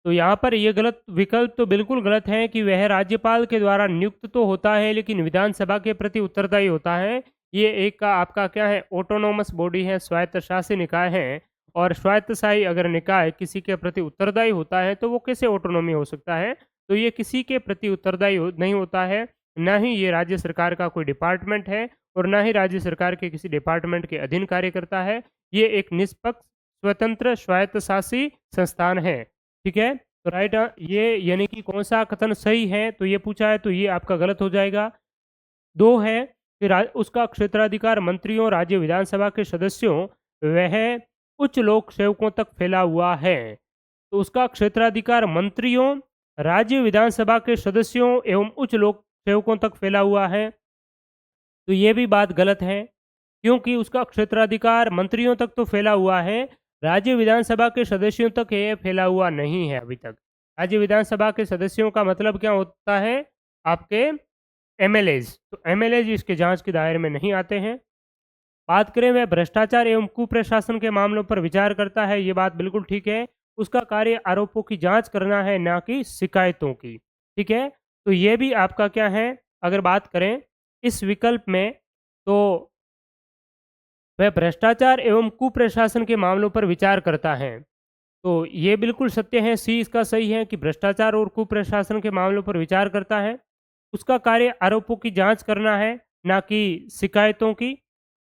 तो यहाँ पर ये गलत विकल्प तो बिल्कुल गलत है कि वह राज्यपाल के द्वारा नियुक्त तो होता है लेकिन विधानसभा के प्रति उत्तरदायी होता है। ये एक का आपका क्या है? ऑटोनोमस बॉडी है, स्वायत्त शासी निकाय है और स्वायत्तशाही अगर निकाय किसी के प्रति उत्तरदायी होता है तो वो कैसे ऑटोनॉमी हो सकता है? तो ये किसी के प्रति उत्तरदायी नहीं होता है, ना ही ये राज्य सरकार का कोई डिपार्टमेंट है और ना ही राज्य सरकार के किसी डिपार्टमेंट के अधीन कार्य करता है। ये एक निष्पक्ष, स्वतंत्र, स्वायत्तशासी संस्थान है। ठीक है? तो राइट ये यानी कि कौन-सा कथन सही है? तो ये पूछा है, तो ये आपका गलत हो जाएगा। 2 है कि उसका क्षेत्राधिकार मंत्रियों, राज्य विधानसभा के सदस्यों वह उच्च लोक सेवकों तक फैला हुआ है। तो उसका क्षेत्राधिकार मंत्रियों, राज्य विधानसभा के सदस्यों एवं उच्च लोक सेवकों तक फैला हुआ है। तो ये भी बात गलत है, क्योंकि उसका क्षेत्राधिकार मंत्रियों तक तो फैला हुआ है, राज्य विधानसभा के सदस्यों तक ये फैला हुआ नहीं है अभी तक। राज्य विधानसभा के सदस्यों का मतलब क्या होता है? आपके एमएलएज़। तो एमएलएज़ इसके जाँच के दायरे में नहीं आते हैं। बात करें वह भ्रष्टाचार एवं कुप्रशासन के मामलों पर विचार करता है, ये बात बिल्कुल ठीक है। उसका कार्य आरोपों की जाँच करना है, ना कि शिकायतों की। ठीक है? तो ये भी आपका क्या है, अगर बात करें इस विकल्प में, तो वह भ्रष्टाचार एवं कुप्रशासन के मामलों पर विचार करता है। तो ये बिल्कुल सत्य है, सी इसका सही है कि भ्रष्टाचार और कुप्रशासन के मामलों पर विचार करता है। उसका कार्य आरोपों की जाँच करना है, ना कि शिकायतों की।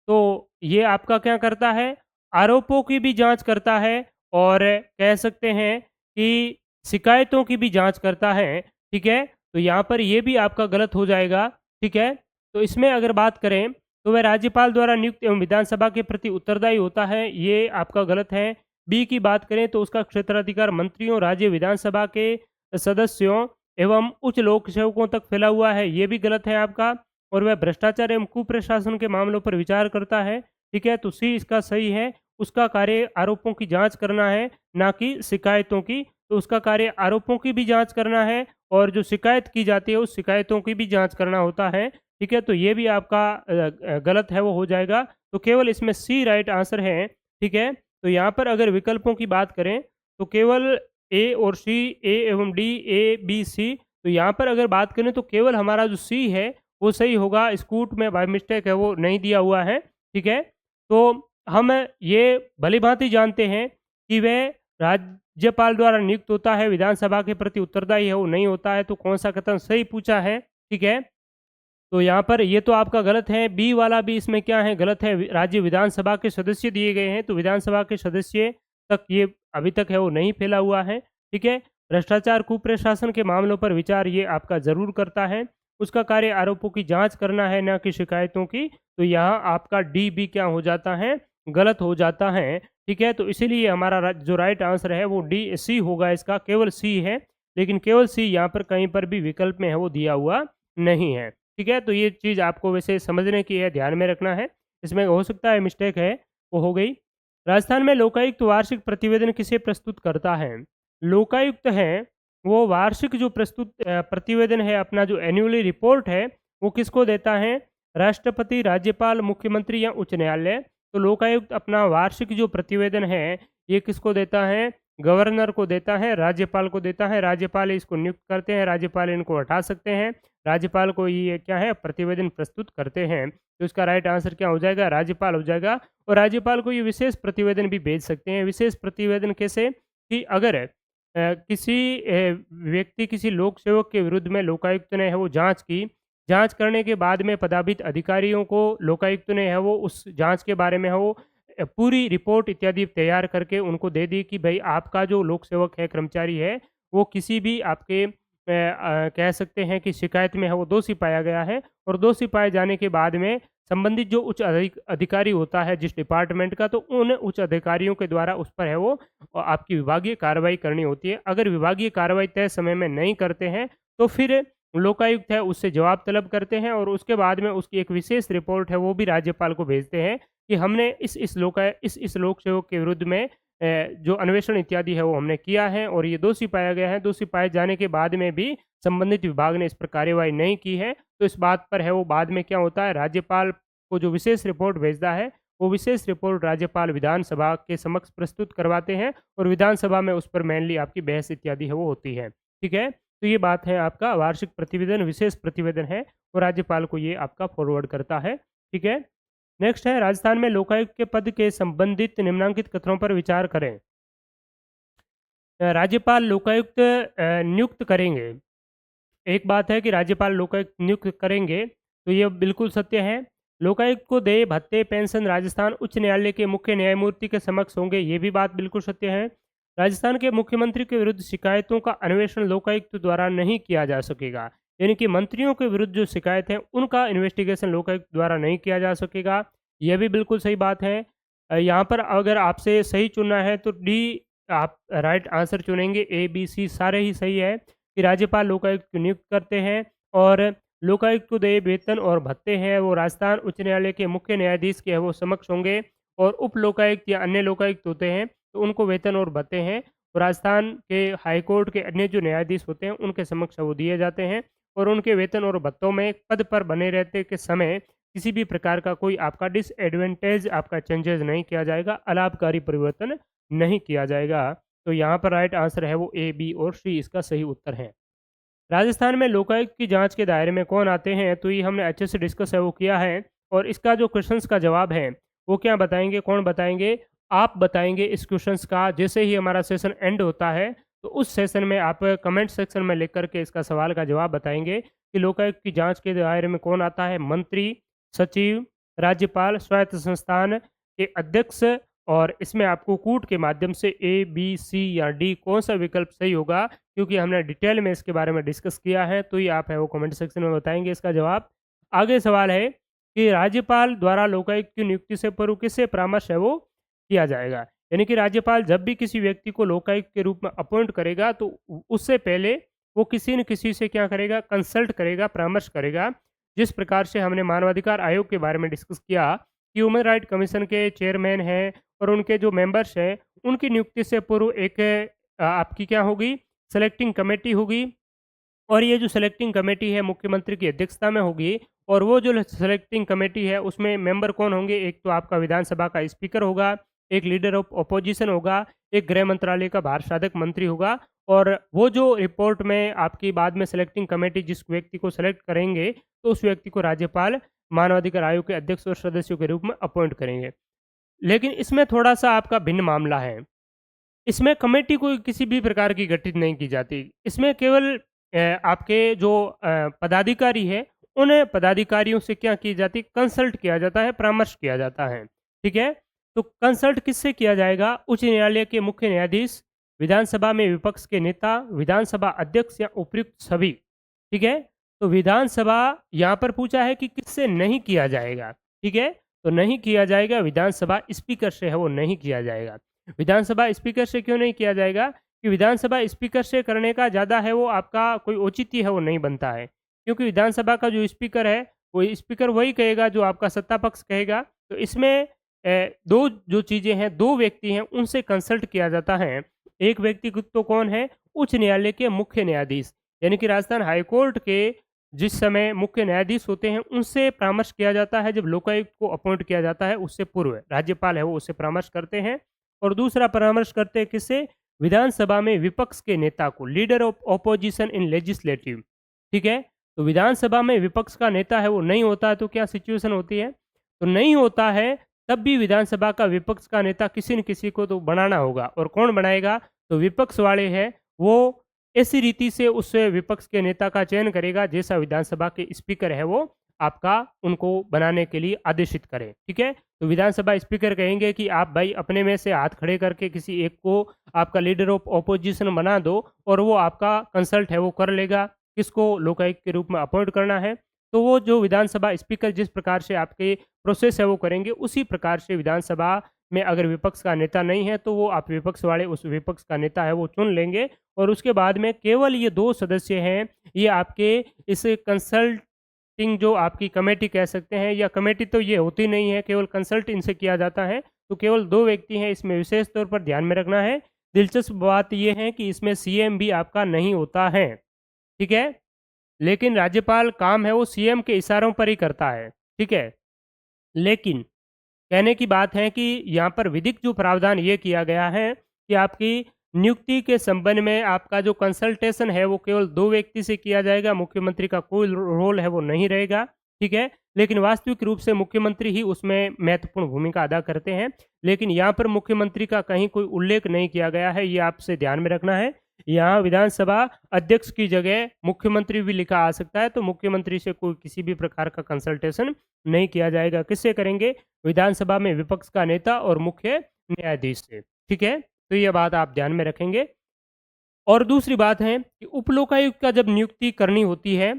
तो ये आपका क्या करता है? आरोपों की भी जाँच करता है और कह सकते हैं कि शिकायतों की भी जाँच करता है। ठीक है? तो यहाँ पर ये भी आपका गलत हो जाएगा। ठीक है? तो इसमें अगर बात करें, तो वह राज्यपाल द्वारा नियुक्त एवं विधानसभा के प्रति उत्तरदायी होता है, ये आपका गलत है। बी की बात करें तो उसका क्षेत्राधिकार मंत्रियों, राज्य विधानसभा के सदस्यों एवं उच्च लोक सेवकों तक फैला हुआ है, ये भी गलत है आपका। और वह भ्रष्टाचार एवं कुप्रशासन के मामलों पर विचार करता है। ठीक है? तो सी इसका सही है। उसका कार्य आरोपों की जाँच करना है, ना कि शिकायतों की। तो उसका कार्य आरोपों की भी जाँच करना है और जो शिकायत की जाती है, उस शिकायतों की भी जाँच करना होता है। ठीक है? तो ये भी आपका गलत है, वो हो जाएगा। तो केवल इसमें सी राइट आंसर है। ठीक है? तो यहाँ पर अगर विकल्पों की बात करें, तो केवल ए और सी, ए एवं डी, ए, बी, सी। तो यहाँ पर अगर बात करें तो केवल हमारा जो सी है, वो सही होगा। स्कूट में बाय मिस्टेक है, वो नहीं दिया हुआ है। ठीक है? तो हम ये भली-भाँति जानते हैं कि वह राज्यपाल द्वारा नियुक्त होता है, विधानसभा के प्रति उत्तरदायी है, वो नहीं होता है। तो कौन-सा कथन सही पूछा है? ठीक है? तो यहाँ पर ये तो आपका गलत है। बी वाला भी इसमें क्या है, गलत है। राज्य विधानसभा के सदस्य दिए गए हैं, तो विधानसभा के सदस्य तक ये अभी तक है वो नहीं फैला हुआ है। ठीक है? भ्रष्टाचार कुप्रशासन के मामलों पर विचार ये आपका ज़रूर करता है। उसका कार्य आरोपों की जाँच करना है, ना कि शिकायतों की। तो यहाँ आपका डी, बी क्या हो जाता है, गलत हो जाता है। ठीक है? तो इसीलिए हमारा जो राइट आंसर है वो डी, सी होगा इसका, केवल सी है। लेकिन केवल सी यहाँ पर कहीं पर भी विकल्प में है वो दिया हुआ नहीं है। ठीक है? तो ये चीज़ आपको वैसे समझने की है, ध्यान में रखना है। इसमें हो सकता है मिस्टेक है, वो हो गई। राजस्थान में लोकायुक्त वार्षिक प्रतिवेदन किसे प्रस्तुत करता है? लोकायुक्त है, वो वार्षिक जो प्रतिवेदन है, अपना जो एनुअली रिपोर्ट है, वो किसको देता है? राष्ट्रपति, राज्यपाल, मुख्यमंत्री या उच्च न्यायालय। तो लोकायुक्त अपना वार्षिक जो प्रतिवेदन है, ये किसको देता है? गवर्नर को देता है, राज्यपाल को देता है। राज्यपाल इसको नियुक्त करते हैं, राज्यपाल इनको हटा सकते हैं। राज्यपाल को ये क्या है, प्रतिवेदन प्रस्तुत करते हैं। तो इसका राइट आंसर क्या हो जाएगा? राज्यपाल हो जाएगा। और राज्यपाल को ये विशेष प्रतिवेदन भी भेज सकते हैं। विशेष प्रतिवेदन कैसे? कि अगर किसी व्यक्ति, किसी लोक सेवक के विरुद्ध में लोकायुक्त ने है वो जाँच की, जाँच करने के बाद में पदाभित अधिकारियों को लोकायुक्त ने है वो उस जाँच के बारे में है वो पूरी रिपोर्ट इत्यादि तैयार करके उनको दे दी कि भई आपका जो लोक सेवक है, कर्मचारी है, वो किसी भी आपके कह सकते हैं कि शिकायत में है वो दोषी पाया गया है। और दोषी पाए जाने के बाद में संबंधित जो उच्च अधिकारी होता है जिस डिपार्टमेंट का, तो उन उच्च अधिकारियों के द्वारा उस पर है वो आपकी विभागीय कार्रवाई करनी होती है। अगर विभागीय कार्रवाई तय समय में नहीं करते हैं, तो फिर लोकायुक्त है उससे जवाब तलब करते हैं और उसके बाद में उसकी एक विशेष रिपोर्ट है वो भी राज्यपाल को भेजते हैं कि हमने इस लोक सेवक के विरुद्ध में जो अन्वेषण इत्यादि है वो हमने किया है और ये दोषी पाया गया है। दोषी पाए जाने के बाद में भी संबंधित विभाग ने इस पर कार्यवाही नहीं की है, तो इस बात पर है वो बाद में क्या होता है, राज्यपाल को जो विशेष रिपोर्ट भेजता है, वो विशेष रिपोर्ट राज्यपाल विधानसभा के समक्ष प्रस्तुत करवाते हैं और विधानसभा में उस पर मेनली आपकी बहस इत्यादि है वो होती है। ठीक है? तो ये बात है, आपका वार्षिक प्रतिवेदन विशेष प्रतिवेदन है और राज्यपाल को ये आपका फॉरवर्ड करता है। ठीक है? नेक्स्ट है राजस्थान में लोकायुक्त के पद के संबंधित निम्नलिखित कथनों पर विचार करें। राज्यपाल लोकायुक्त नियुक्त करेंगे। एक बात है कि राज्यपाल लोकायुक्त नियुक्त करेंगे, तो ये बिल्कुल सत्य है। लोकायुक्त को देय भत्ते पेंशन राजस्थान उच्च न्यायालय के मुख्य न्यायमूर्ति के समक्ष होंगे, ये भी बात बिल्कुल सत्य है। राजस्थान के मुख्यमंत्री के विरुद्ध शिकायतों का अन्वेषण लोकायुक्त द्वारा नहीं किया जा सकेगा, यानी कि मंत्रियों के विरुद्ध जो शिकायत है उनका इन्वेस्टिगेशन लोकायुक्त द्वारा नहीं किया जा सकेगा, यह भी बिल्कुल सही बात है। यहाँ पर अगर आपसे सही चुनना है तो डी आप राइट आंसर चुनेंगे, ए बी सी सारे ही सही है कि राज्यपाल लोकायुक्त को नियुक्त करते हैं और लोकायुक्त को देय वेतन और भत्ते हैं वो राजस्थान उच्च न्यायालय के मुख्य न्यायाधीश के है वो समक्ष होंगे, और उप लोकायुक्त या अन्य लोकायुक्त होते हैं तो उनको वेतन और भत्ते हैं वो राजस्थान के हाईकोर्ट के अन्य जो न्यायाधीश होते हैं उनके समक्ष वो दिए जाते हैं, और उनके वेतन और भत्तों में पद पर बने रहते के समय किसी भी प्रकार का कोई आपका डिसएडवांटेज आपका चेंजेस नहीं किया जाएगा, अलाभकारी परिवर्तन नहीं किया जाएगा। तो यहाँ पर राइट आंसर है वो ए बी और सी इसका सही उत्तर है। राजस्थान में लोकायुक्त की जांच के दायरे में कौन आते हैं, तो ये हमने अच्छे से डिस्कस है वो किया है, और इसका जो क्वेश्चंस का जवाब है वो क्या बताएंगे, कौन बताएंगे, आप बताएंगे इस क्वेश्चंस का। जैसे ही हमारा सेशन एंड होता है तो उस सेशन में आप कमेंट सेक्शन में लिख करके इसका सवाल का जवाब बताएंगे कि लोकायुक्त की जांच के दायरे में कौन आता है, मंत्री, सचिव, राज्यपाल, स्वायत्त संस्थान के अध्यक्ष, और इसमें आपको कूट के माध्यम से ए बी सी या डी कौन सा विकल्प सही होगा, क्योंकि हमने डिटेल में इसके बारे में डिस्कस किया है, तो ये आप है वो कमेंट सेक्शन में बताएंगे इसका जवाब। आगे सवाल है कि राज्यपाल द्वारा लोकायुक्त की नियुक्ति से पूर्व किससे परामर्श है वो किया जाएगा, यानी कि राज्यपाल जब भी किसी व्यक्ति को लोकायुक्त के रूप में अपॉइंट करेगा तो उससे पहले वो किसी न किसी से क्या करेगा, कंसल्ट करेगा, परामर्श करेगा। जिस प्रकार से हमने मानवाधिकार आयोग के बारे में डिस्कस किया कि ह्यूमन राइट कमीशन के चेयरमैन हैं और उनके जो मेंबर्स हैं उनकी नियुक्ति से पूर्व एक आपकी क्या होगी, सेलेक्टिंग कमेटी होगी, और ये जो सेलेक्टिंग कमेटी है मुख्यमंत्री की अध्यक्षता में होगी, और वो जो सेलेक्टिंग कमेटी है उसमें मेंबर कौन होंगे, एक तो आपका विधानसभा का स्पीकर होगा, एक लीडर ऑफ अपोजिशन होगा, एक गृह मंत्रालय का भार साधक मंत्री होगा, और वो जो रिपोर्ट में आपकी बाद में सेलेक्टिंग कमेटी जिस व्यक्ति को सेलेक्ट करेंगे तो उस व्यक्ति को राज्यपाल मानवाधिकार आयोग के अध्यक्ष और सदस्यों के रूप में अपॉइंट करेंगे। लेकिन इसमें थोड़ा सा आपका भिन्न मामला है, इसमें कमेटी कोई किसी भी प्रकार की गठित नहीं की जाती, इसमें केवल आपके जो पदाधिकारी है उन पदाधिकारियों से क्या की जाती, कंसल्ट किया जाता है, परामर्श किया जाता है। ठीक है, तो कंसल्ट किससे किया जाएगा, उच्च न्यायालय के मुख्य न्यायाधीश, विधानसभा में विपक्ष के नेता, विधानसभा अध्यक्ष या उपयुक्त सभी। ठीक है, तो विधानसभा यहाँ पर पूछा है कि किससे नहीं किया जाएगा। ठीक है, तो नहीं किया जाएगा विधानसभा स्पीकर से है वो नहीं किया जाएगा। विधानसभा स्पीकर से क्यों नहीं किया जाएगा, कि विधानसभा स्पीकर से करने का ज़्यादा है वो आपका कोई औचित्य है वो नहीं बनता है, क्योंकि विधानसभा का जो स्पीकर है वो स्पीकर वही कहेगा जो आपका सत्ता पक्ष कहेगा। तो इसमें दो जो चीज़ें हैं, दो व्यक्ति हैं उनसे कंसल्ट किया जाता है। एक व्यक्ति तो कौन है, उच्च न्यायालय के मुख्य न्यायाधीश, यानी कि राजस्थान हाईकोर्ट के जिस समय मुख्य न्यायाधीश होते हैं उनसे परामर्श किया जाता है। जब लोकायुक्त को अपॉइंट किया जाता है उससे पूर्व राज्यपाल है वो उससे परामर्श करते हैं। और दूसरा परामर्श करते हैं किससे, विधानसभा में विपक्ष के नेता को, leader of opposition in legislative. ठीक है, तो विधानसभा में विपक्ष का नेता है वो नहीं होता है तो क्या सिचुएशन होती है, तो नहीं होता है तब भी विधानसभा का विपक्ष का नेता किसी न किसी को तो बनाना होगा, और कौन बनाएगा, तो विपक्ष वाले हैं वो ऐसी रीति से उस विपक्ष के नेता का चयन करेगा जैसा विधानसभा के स्पीकर है वो आपका उनको बनाने के लिए आदेशित करे। ठीक है, तो विधानसभा स्पीकर कहेंगे कि आप भाई अपने में से हाथ खड़े करके किसी एक को आपका लीडर ऑफ ऑपोजिशन बना दो, और वो आपका कंसल्ट है वो कर लेगा किसको लोकायुक्त के रूप में अपॉइंट करना है। तो वो जो विधानसभा स्पीकर जिस प्रकार से आपके प्रोसेस है वो करेंगे, उसी प्रकार से विधानसभा में अगर विपक्ष का नेता नहीं है तो वो आप विपक्ष वाले उस विपक्ष का नेता है वो चुन लेंगे, और उसके बाद में केवल ये दो सदस्य हैं, ये आपके इस कंसल्टिंग जो आपकी कमेटी कह सकते हैं, या कमेटी तो ये होती नहीं है, केवल कंसल्ट इनसे किया जाता है। तो केवल दो व्यक्ति हैं, इसमें विशेष तौर पर ध्यान में रखना है। दिलचस्प बात यह है कि इसमें सीएम भी आपका नहीं होता है। ठीक है, लेकिन राज्यपाल काम है वो सीएम के इशारों पर ही करता है। ठीक है, लेकिन कहने की बात है कि यहाँ पर विधिक जो प्रावधान ये किया गया है कि आपकी नियुक्ति के संबंध में आपका जो कंसल्टेशन है वो केवल दो व्यक्ति से किया जाएगा, मुख्यमंत्री का कोई रोल है वो नहीं रहेगा। ठीक है? लेकिन वास्तविक रूप से मुख्यमंत्री ही उसमें महत्वपूर्ण भूमिका अदा करते हैं। लेकिन यहाँ पर मुख्यमंत्री का कहीं कोई उल्लेख नहीं किया गया है, ये आपसे ध्यान में रखना है। यहाँ विधानसभा अध्यक्ष की जगह मुख्यमंत्री भी लिखा आ सकता है, तो मुख्यमंत्री से कोई किसी भी प्रकार का कंसल्टेशन नहीं किया जाएगा। किससे करेंगे? विधानसभा में विपक्ष का नेता और मुख्य न्यायाधीश से। ठीक है? तो ये बात आप ध्यान में रखेंगे। और दूसरी बात है कि उप लोकायुक्त का जब नियुक्ति करनी होती है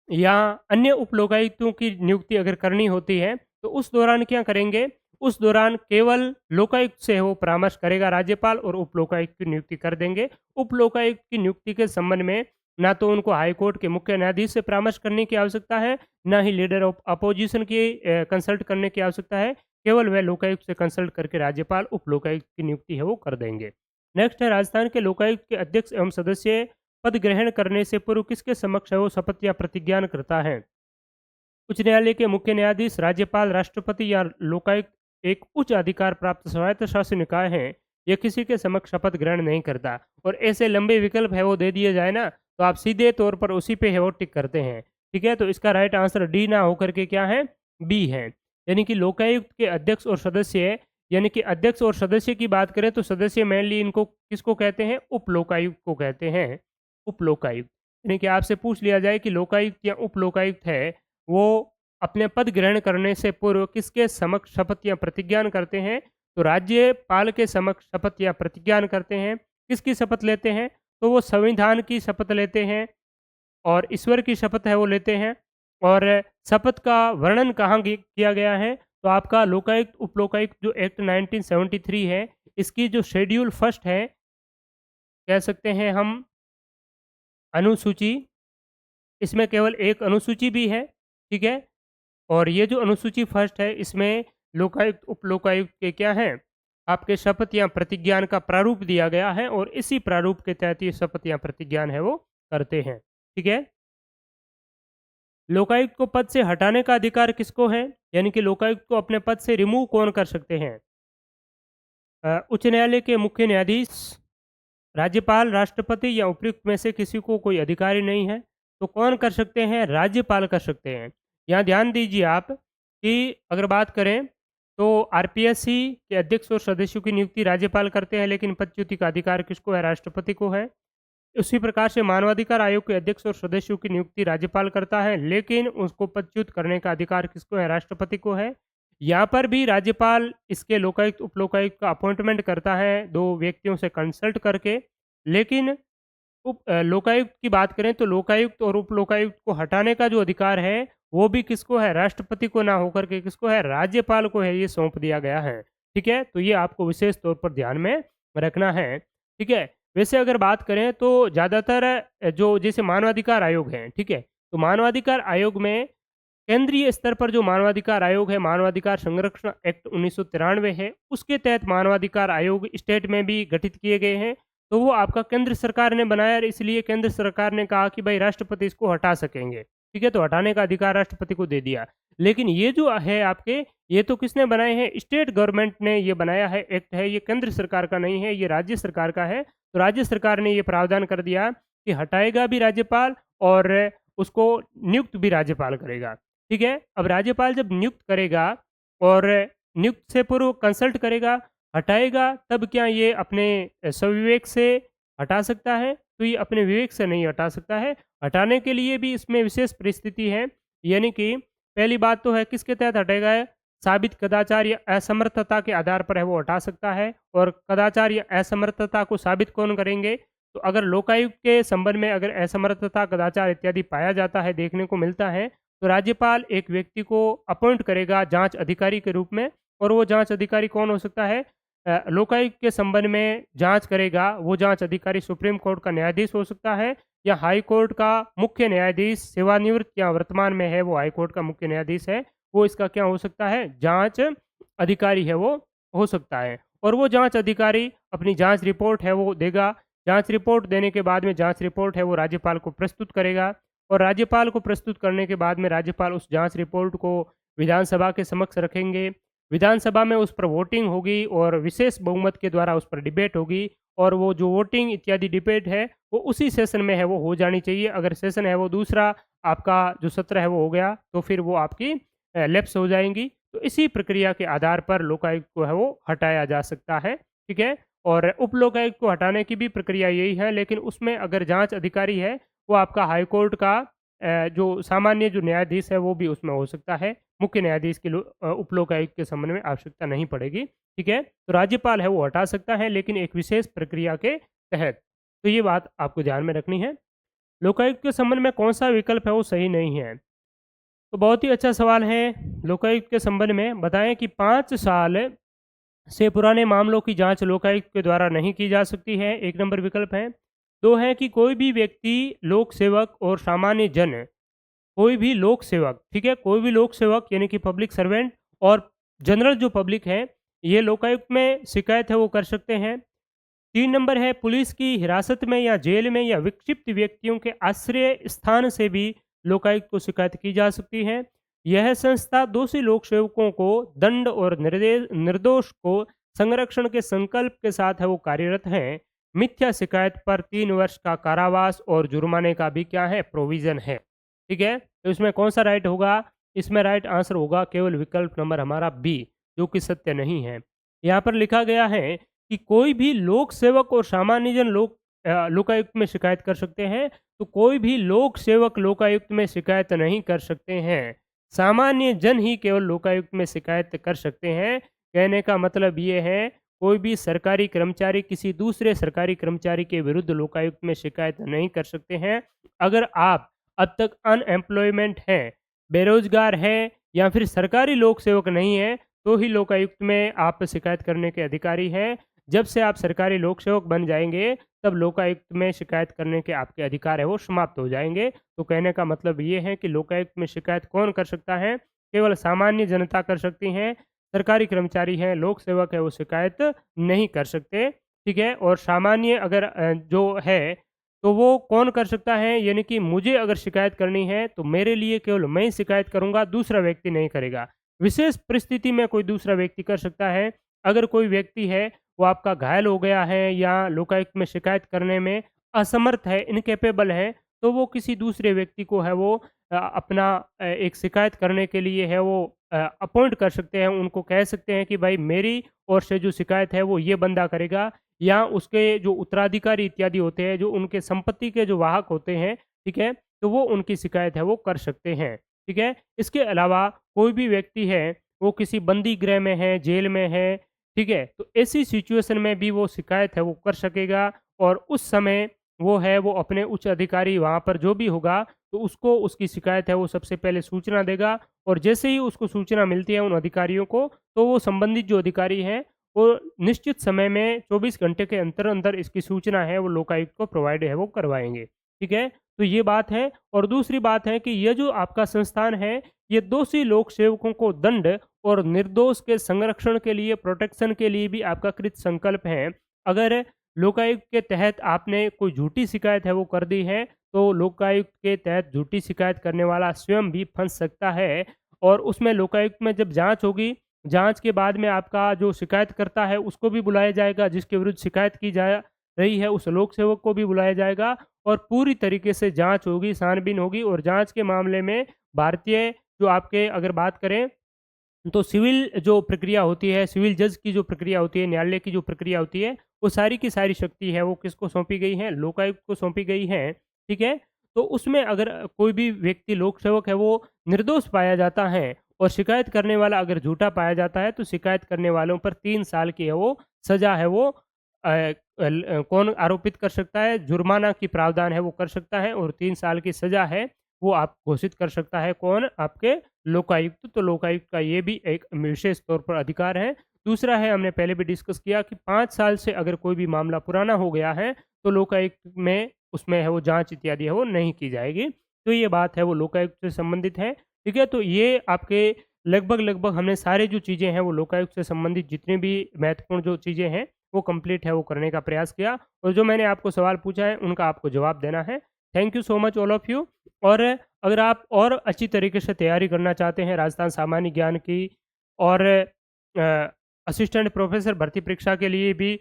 या अन्य उप लोकायुक्तों की नियुक्ति अगर करनी होती है, तो उस दौरान क्या करेंगे? उस दौरान केवल लोकायुक्त से वो परामर्श करेगा राज्यपाल और उप लोकायुक्त की नियुक्ति कर देंगे। उप लोकायुक्त की नियुक्ति के संबंध में ना तो उनको हाई कोर्ट के मुख्य न्यायाधीश से परामर्श करने की आवश्यकता है, ना ही लीडर ऑफ अपोजिशन की कंसल्ट करने की आवश्यकता है। केवल वह लोकायुक्त से कंसल्ट करके राज्यपाल उप लोकायुक्त की नियुक्ति है वो कर देंगे। नेक्स्ट है राजस्थान के लोकायुक्त के अध्यक्ष एवं सदस्य पद ग्रहण करने से पूर्व किसके समक्ष है वो शपथ या प्रतिज्ञान करता है? उच्च न्यायालय के मुख्य न्यायाधीश, राज्यपाल, राष्ट्रपति या लोकायुक्त एक उच्च अधिकार प्राप्त स्वायत्त शासी निकाय है, यह किसी के समक्ष शपथ ग्रहण नहीं करता। और ऐसे लंबे विकल्प है वो दे दिए जाए ना, तो आप सीधे तौर पर उसी पे है वो टिक करते हैं। ठीक है? तो इसका राइट आंसर डी ना होकर के क्या है? बी है। यानी कि लोकायुक्त के अध्यक्ष और सदस्य, यानी कि अध्यक्ष और सदस्य की बात करें तो सदस्य मेनली इनको किसको कहते हैं? उप लोकायुक्त को कहते हैं। उप लोकायुक्त यानी कि आपसे पूछ लिया जाए कि लोकायुक्त या उप लोकायुक्त है, वो अपने पद ग्रहण करने से पूर्व किसके समक्ष शपथ या प्रतिज्ञान करते हैं? तो राज्यपाल के समक्ष शपथ या प्रतिज्ञान करते हैं। किसकी शपथ लेते हैं? तो वो संविधान की शपथ लेते हैं और ईश्वर की शपथ है वो लेते हैं। और शपथ का वर्णन कहाँ किया गया है? तो आपका लोकायुक्त उप लोकायुक्त जो एक्ट 1973 है, इसकी जो शेड्यूल फर्स्ट है, कह सकते हैं हम अनुसूची, इसमें केवल एक अनुसूची भी है। ठीक है? और ये जो अनुसूची फर्स्ट है, इसमें लोकायुक्त उप लोकायुक्त के क्या हैं? आपके शपथ या प्रतिज्ञान का प्रारूप दिया गया है और इसी प्रारूप के तहत ये शपथ या प्रतिज्ञान है वो करते हैं। ठीक है? लोकायुक्त को पद से हटाने का अधिकार किसको है? यानी कि लोकायुक्त को अपने पद से रिमूव कौन कर सकते हैं? उच्च न्यायालय के मुख्य न्यायाधीश, राज्यपाल, राष्ट्रपति या उपयुक्त में से किसी को कोई अधिकारी नहीं है, तो कौन कर सकते हैं? राज्यपाल कर सकते हैं। यहाँ ध्यान दीजिए आप कि अगर बात करें तो आरपीएससी के अध्यक्ष और सदस्यों की नियुक्ति राज्यपाल करते हैं, लेकिन पदच्युति का अधिकार किसको है? राष्ट्रपति को है। उसी प्रकार से मानवाधिकार आयोग के अध्यक्ष और सदस्यों की नियुक्ति राज्यपाल करता है, लेकिन उसको पदच्युत करने का अधिकार किसको है? राष्ट्रपति को है। यहाँ पर भी राज्यपाल इसके लोकायुक्त उप लोकायुक्त का अपॉइंटमेंट करता है 2 व्यक्तियों से कंसल्ट करके। लेकिन लोकायुक्त की बात करें तो लोकायुक्त और उप लोकायुक्त को हटाने का जो अधिकार है, वो भी किसको है? राष्ट्रपति को ना होकर के किसको है? राज्यपाल को है, ये सौंप दिया गया है। ठीक है? तो ये आपको विशेष तौर पर ध्यान में रखना है। ठीक है? वैसे अगर बात करें तो ज़्यादातर जो जैसे मानवाधिकार आयोग है, ठीक है? तो मानवाधिकार आयोग में केंद्रीय स्तर पर जो मानवाधिकार आयोग है, मानवाधिकार संरक्षण एक्ट 1993 है, उसके तहत मानवाधिकार आयोग स्टेट में भी गठित किए गए हैं। तो वो आपका केंद्र सरकार ने बनाया और इसलिए केंद्र सरकार ने कहा कि भाई राष्ट्रपति इसको हटा सकेंगे। ठीक है? तो हटाने का अधिकार राष्ट्रपति को दे दिया। लेकिन ये जो है आपके, ये तो किसने बनाए हैं? स्टेट गवर्नमेंट ने ये बनाया है, एक्ट है, ये केंद्र सरकार का नहीं है, ये राज्य सरकार का है। तो राज्य सरकार ने ये प्रावधान कर दिया कि हटाएगा भी राज्यपाल और उसको नियुक्त भी राज्यपाल करेगा। ठीक है? अब राज्यपाल जब नियुक्त करेगा और नियुक्त से पूर्व कंसल्ट करेगा, हटाएगा, तब क्या ये अपने स्वविवेक से हटा सकता है? तो ये अपने विवेक से नहीं हटा सकता है। हटाने के लिए भी इसमें विशेष परिस्थिति है। यानी कि पहली बात तो है किसके तहत हटेगा? साबित कदाचार या असमर्थता के आधार पर है वो हटा सकता है। और कदाचार या असमर्थता को साबित कौन करेंगे? तो अगर लोकायुक्त के संबंध में अगर असमर्थता, कदाचार इत्यादि पाया जाता है, देखने को मिलता है, तो राज्यपाल एक व्यक्ति को अपॉइंट करेगा जांच अधिकारी के रूप में। और वो जांच अधिकारी कौन हो सकता है? लोकायुक्त के संबंध में जांच करेगा वो जांच अधिकारी सुप्रीम कोर्ट का न्यायाधीश हो सकता है या हाई कोर्ट का मुख्य न्यायाधीश, सेवानिवृत्त या वर्तमान में है वो हाई कोर्ट का मुख्य न्यायाधीश है, वो इसका क्या हो सकता है? जांच अधिकारी है वो हो सकता है। और वो जांच अधिकारी अपनी जांच रिपोर्ट है वो देगा। जांच रिपोर्ट देने के बाद में जांच रिपोर्ट है वो राज्यपाल को प्रस्तुत करेगा और राज्यपाल को प्रस्तुत करने के बाद में राज्यपाल उस जांच रिपोर्ट को विधानसभा के समक्ष रखेंगे। विधानसभा में उस पर वोटिंग होगी और विशेष बहुमत के द्वारा उस पर डिबेट होगी। और वो जो वोटिंग इत्यादि डिबेट है वो उसी सेशन में है वो हो जानी चाहिए। अगर सेशन है वो दूसरा आपका जो सत्र है वो हो गया तो फिर वो आपकी लैप्स हो जाएँगी। तो इसी प्रक्रिया के आधार पर लोकायुक्त को है वो हटाया जा सकता है, ठीक है? और उप लोकायुक्त को हटाने की भी प्रक्रिया यही है, लेकिन उसमें अगर जाँच अधिकारी है, वो आपका हाई कोर्ट का जो सामान्य जो न्यायाधीश है वो भी उसमें हो सकता है। मुख्य न्यायाधीश की उप लोकायुक्त के संबंध में आवश्यकता नहीं पड़ेगी, ठीक है? तो राज्यपाल है वो हटा सकता है, लेकिन एक विशेष प्रक्रिया के तहत। तो ये बात आपको ध्यान में रखनी है। लोकायुक्त के संबंध में कौन-सा विकल्प है वो सही नहीं है? तो बहुत ही अच्छा सवाल है। लोकायुक्त के संबंध में बताएँ कि 5 साल से पुराने मामलों की जांच लोकायुक्त के द्वारा नहीं की जा सकती है, 1 नंबर विकल्प है। 2 है कि कोई भी व्यक्ति, लोक सेवक और सामान्य जन, कोई भी लोक सेवक, ठीक है? कोई भी लोक सेवक यानी कि पब्लिक सर्वेंट और जनरल जो पब्लिक है, ये लोकायुक्त में शिकायत है वो कर सकते हैं। 3 नंबर है पुलिस की हिरासत में या जेल में या विक्षिप्त व्यक्तियों के आश्रय स्थान से भी लोकायुक्त को शिकायत की जा सकती है। यह संस्था दोषी लोक सेवकों को दंड और निर्दोष को संरक्षण के संकल्प के साथ है वो कार्यरत है। मिथ्या शिकायत पर 3 वर्ष का कारावास और जुर्माने का भी क्या है प्रोविजन है, ठीक है? तो इसमें कौन सा राइट होगा? इसमें राइट आंसर होगा केवल विकल्प नंबर हमारा बी, जो कि सत्य नहीं है। यहाँ पर लिखा गया है कि कोई भी लोक सेवक और सामान्य जन लोकायुक्त में शिकायत कर सकते हैं, तो कोई भी लोक सेवक लोकायुक्त में शिकायत नहीं कर सकते हैं। सामान्य जन ही केवल लोकायुक्त में शिकायत कर सकते हैं। कहने का मतलब ये है, कोई भी सरकारी कर्मचारी किसी दूसरे सरकारी कर्मचारी के विरुद्ध लोकायुक्त में शिकायत नहीं कर सकते हैं। अगर आप अब तक अनएम्प्लॉयमेंट हैं, बेरोज़गार हैं या फिर सरकारी लोक सेवक नहीं हैं, तो ही लोकायुक्त में आप शिकायत करने के अधिकारी हैं। जब से आप सरकारी लोक सेवक बन जाएँगे, तब लोकायुक्त में शिकायत करने के आपके अधिकार है वो समाप्त हो जाएँगे। तो कहने का मतलब ये है कि लोकायुक्त में शिकायत कौन कर सकता है? केवल सामान्य जनता कर सकती हैं। सरकारी कर्मचारी हैं, लोक सेवक है वो शिकायत नहीं कर सकते, ठीक है? और सामान्य अगर जो है, तो वो कौन कर सकता है? यानी कि मुझे अगर शिकायत करनी है, तो मेरे लिए केवल मैं ही शिकायत करूँगा, दूसरा व्यक्ति नहीं करेगा। विशेष परिस्थिति में कोई दूसरा व्यक्ति कर सकता है। अगर कोई व्यक्ति है वो आपका घायल हो गया है या लोकायुक्त में शिकायत करने में असमर्थ है, इनकैपेबल है, तो वो किसी दूसरे व्यक्ति को है वो अपना एक शिकायत करने के लिए है वो अपॉइंट कर सकते हैं। उनको कह सकते हैं कि भाई मेरी ओर से जो शिकायत है वो ये बंदा करेगा, या उसके जो उत्तराधिकारी इत्यादि होते हैं, जो उनके संपत्ति के जो वाहक होते हैं, ठीक है? तो वो उनकी शिकायत है वो कर सकते हैं, ठीक है? इसके अलावा कोई भी व्यक्ति है, वो किसी बंदी गृह में है, जेल में है, ठीक है? तो ऐसी सिचुएशन में भी वो शिकायत है वो कर सकेगा, और उस समय वो है वो अपने उच्च अधिकारी वहाँ पर जो भी होगा, तो उसको उसकी शिकायत है वो सबसे पहले सूचना देगा, और जैसे ही उसको सूचना मिलती है उन अधिकारियों को, तो वो संबंधित जो अधिकारी हैं, वो निश्चित समय में 24 घंटे के अंदर इसकी सूचना है वो लोकायुक्त को प्रोवाइड है वो करवाएँगे, ठीक है? तो ये बात है। और दूसरी बात है कि ये जो आपका संस्थान है, ये दोषी लोक सेवकों को दंड और निर्दोष के संरक्षण के लिए, प्रोटेक्शन के लिए भी आपका कृत संकल्प है। अगर लोकायुक्त के तहत आपने कोई झूठी शिकायत है वो कर दी है, तो लोकायुक्त के तहत झूठी शिकायत करने वाला स्वयं भी फंस सकता है, और उसमें लोकायुक्त में जब जाँच होगी, जाँच के बाद में आपका जो शिकायतकर्ता है उसको भी बुलाया जाएगा, जिसके विरुद्ध शिकायत की जा रही है उस लोक सेवक को भी बुलाया जाएगा, और पूरी तरीके से जाँच होगी, छानबीन होगी, और जाँच के मामले में भारतीय जो आपके अगर बात करें, तो सिविल जो प्रक्रिया होती है, सिविल जज की जो प्रक्रिया होती है, न्यायालय की जो प्रक्रिया होती है, वो सारी की सारी शक्ति है वो किसको सौंपी गई है? लोकायुक्त को सौंपी गई है, ठीक है? तो उसमें अगर कोई भी व्यक्ति लोक सेवक है वो निर्दोष पाया जाता है, और शिकायत करने वाला अगर झूठा पाया जाता है, तो शिकायत करने वालों पर 3 साल की है वो सज़ा है वो कौन आरोपित कर सकता है? जुर्माना की प्रावधान है वो कर सकता है, और 3 साल की सज़ा है वो आप घोषित कर सकता है कौन? आपके लोकायुक्त। तो लोकायुक्त का ये भी एक विशेष तौर पर अधिकार है। दूसरा है, हमने पहले भी डिस्कस किया कि 5 साल से अगर कोई भी मामला पुराना हो गया है, तो लोकायुक्त में उसमें है वो जाँच इत्यादि है वो नहीं की जाएगी। तो ये बात है वो लोकायुक्त से संबंधित है, ठीक है? तो ये आपके लगभग-लगभग हमने सारी जो चीज़ें हैं वो लोकायुक्त से संबंधित जितनी भी महत्वपूर्ण जो चीज़ें हैं, वो कंप्लीट है वो करने का प्रयास किया, और जो मैंने आपको सवाल पूछा है उनका आपको जवाब देना है। Thank you so much all of you. और अगर आप और अच्छी तरीके से तैयारी करना चाहते हैं राजस्थान सामान्य ज्ञान की, और असिस्टेंट प्रोफेसर भर्ती परीक्षा के लिए भी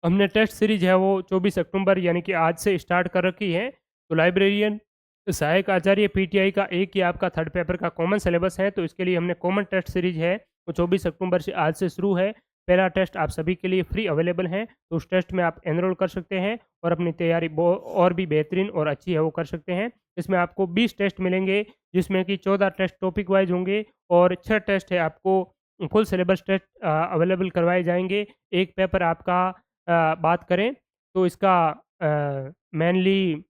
हमने टेस्ट सीरीज है वो 24 अक्टूबर यानी कि आज से स्टार्ट कर रखी है। तो लाइब्रेरियन सहायक आचार्य पीटीआई का एक ही आपका थर्ड पेपर का कॉमन सिलेबस है, तो इसके लिए हमने कॉमन टेस्ट सीरीज है वो 24 अक्टूबर से आज से शुरू है। पहला टेस्ट आप सभी के लिए फ्री अवेलेबल है, तो उस टेस्ट में आप एनरोल कर सकते हैं और अपनी तैयारी और भी बेहतरीन और अच्छी है वो कर सकते हैं। इसमें आपको 20 टेस्ट मिलेंगे, जिसमें कि 14 टेस्ट टॉपिक वाइज होंगे और 6 टेस्ट है आपको फुल सिलेबस टेस्ट अवेलेबल करवाए जाएंगे। एक पेपर आपका बात करें तो इसका मेनली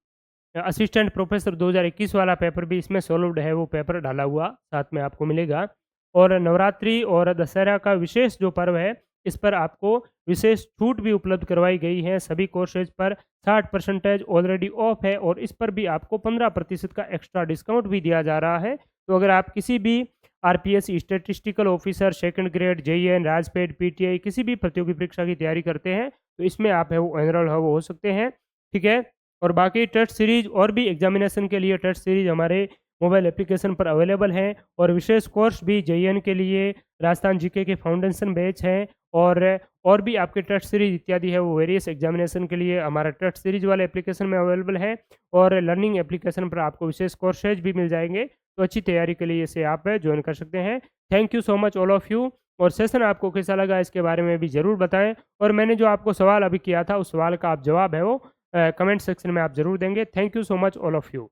असिस्टेंट प्रोफेसर 2021 वाला पेपर भी इसमें सॉल्व्ड है, वो पेपर डाला हुआ साथ में आपको मिलेगा। और नवरात्रि और दशहरा का विशेष जो पर्व है, इस पर आपको विशेष छूट भी उपलब्ध करवाई गई है। सभी कोर्सेज पर 60% ऑलरेडी ऑफ है और इस पर भी आपको 15% का एक्स्ट्रा डिस्काउंट भी दिया जा रहा है। तो अगर आप किसी भी RPS statistical officer second grade JEN राजपेड पीटीआई किसी भी प्रतियोगी परीक्षा की तैयारी करते हैं, तो इसमें आप है वो एनरोल हो सकते हैं। ठीक है। और बाकी टेस्ट सीरीज और भी एग्जामिनेशन के लिए टेस्ट सीरीज हमारे मोबाइल एप्लीकेशन पर अवेलेबल है और विशेष कोर्स भी जेईएन के लिए राजस्थान जीके के फाउंडेशन बैच हैं और भी आपके टेस्ट सीरीज इत्यादि है वो वेरियस एग्जामिनेशन के लिए हमारा टेस्ट सीरीज वाले एप्लीकेशन में अवेलेबल है और लर्निंग एप्लीकेशन पर आपको विशेष कोर्सेज भी मिल जाएंगे। तो अच्छी तैयारी के लिए इसे आप ज्वाइन कर सकते हैं। Thank you so much all of you. और सेशन आपको कैसा लगा इसके बारे में भी ज़रूर बताएं और मैंने जो आपको सवाल अभी किया था उस सवाल का आप जवाब है वो कमेंट सेक्शन में आप ज़रूर देंगे। Thank you so much all of you.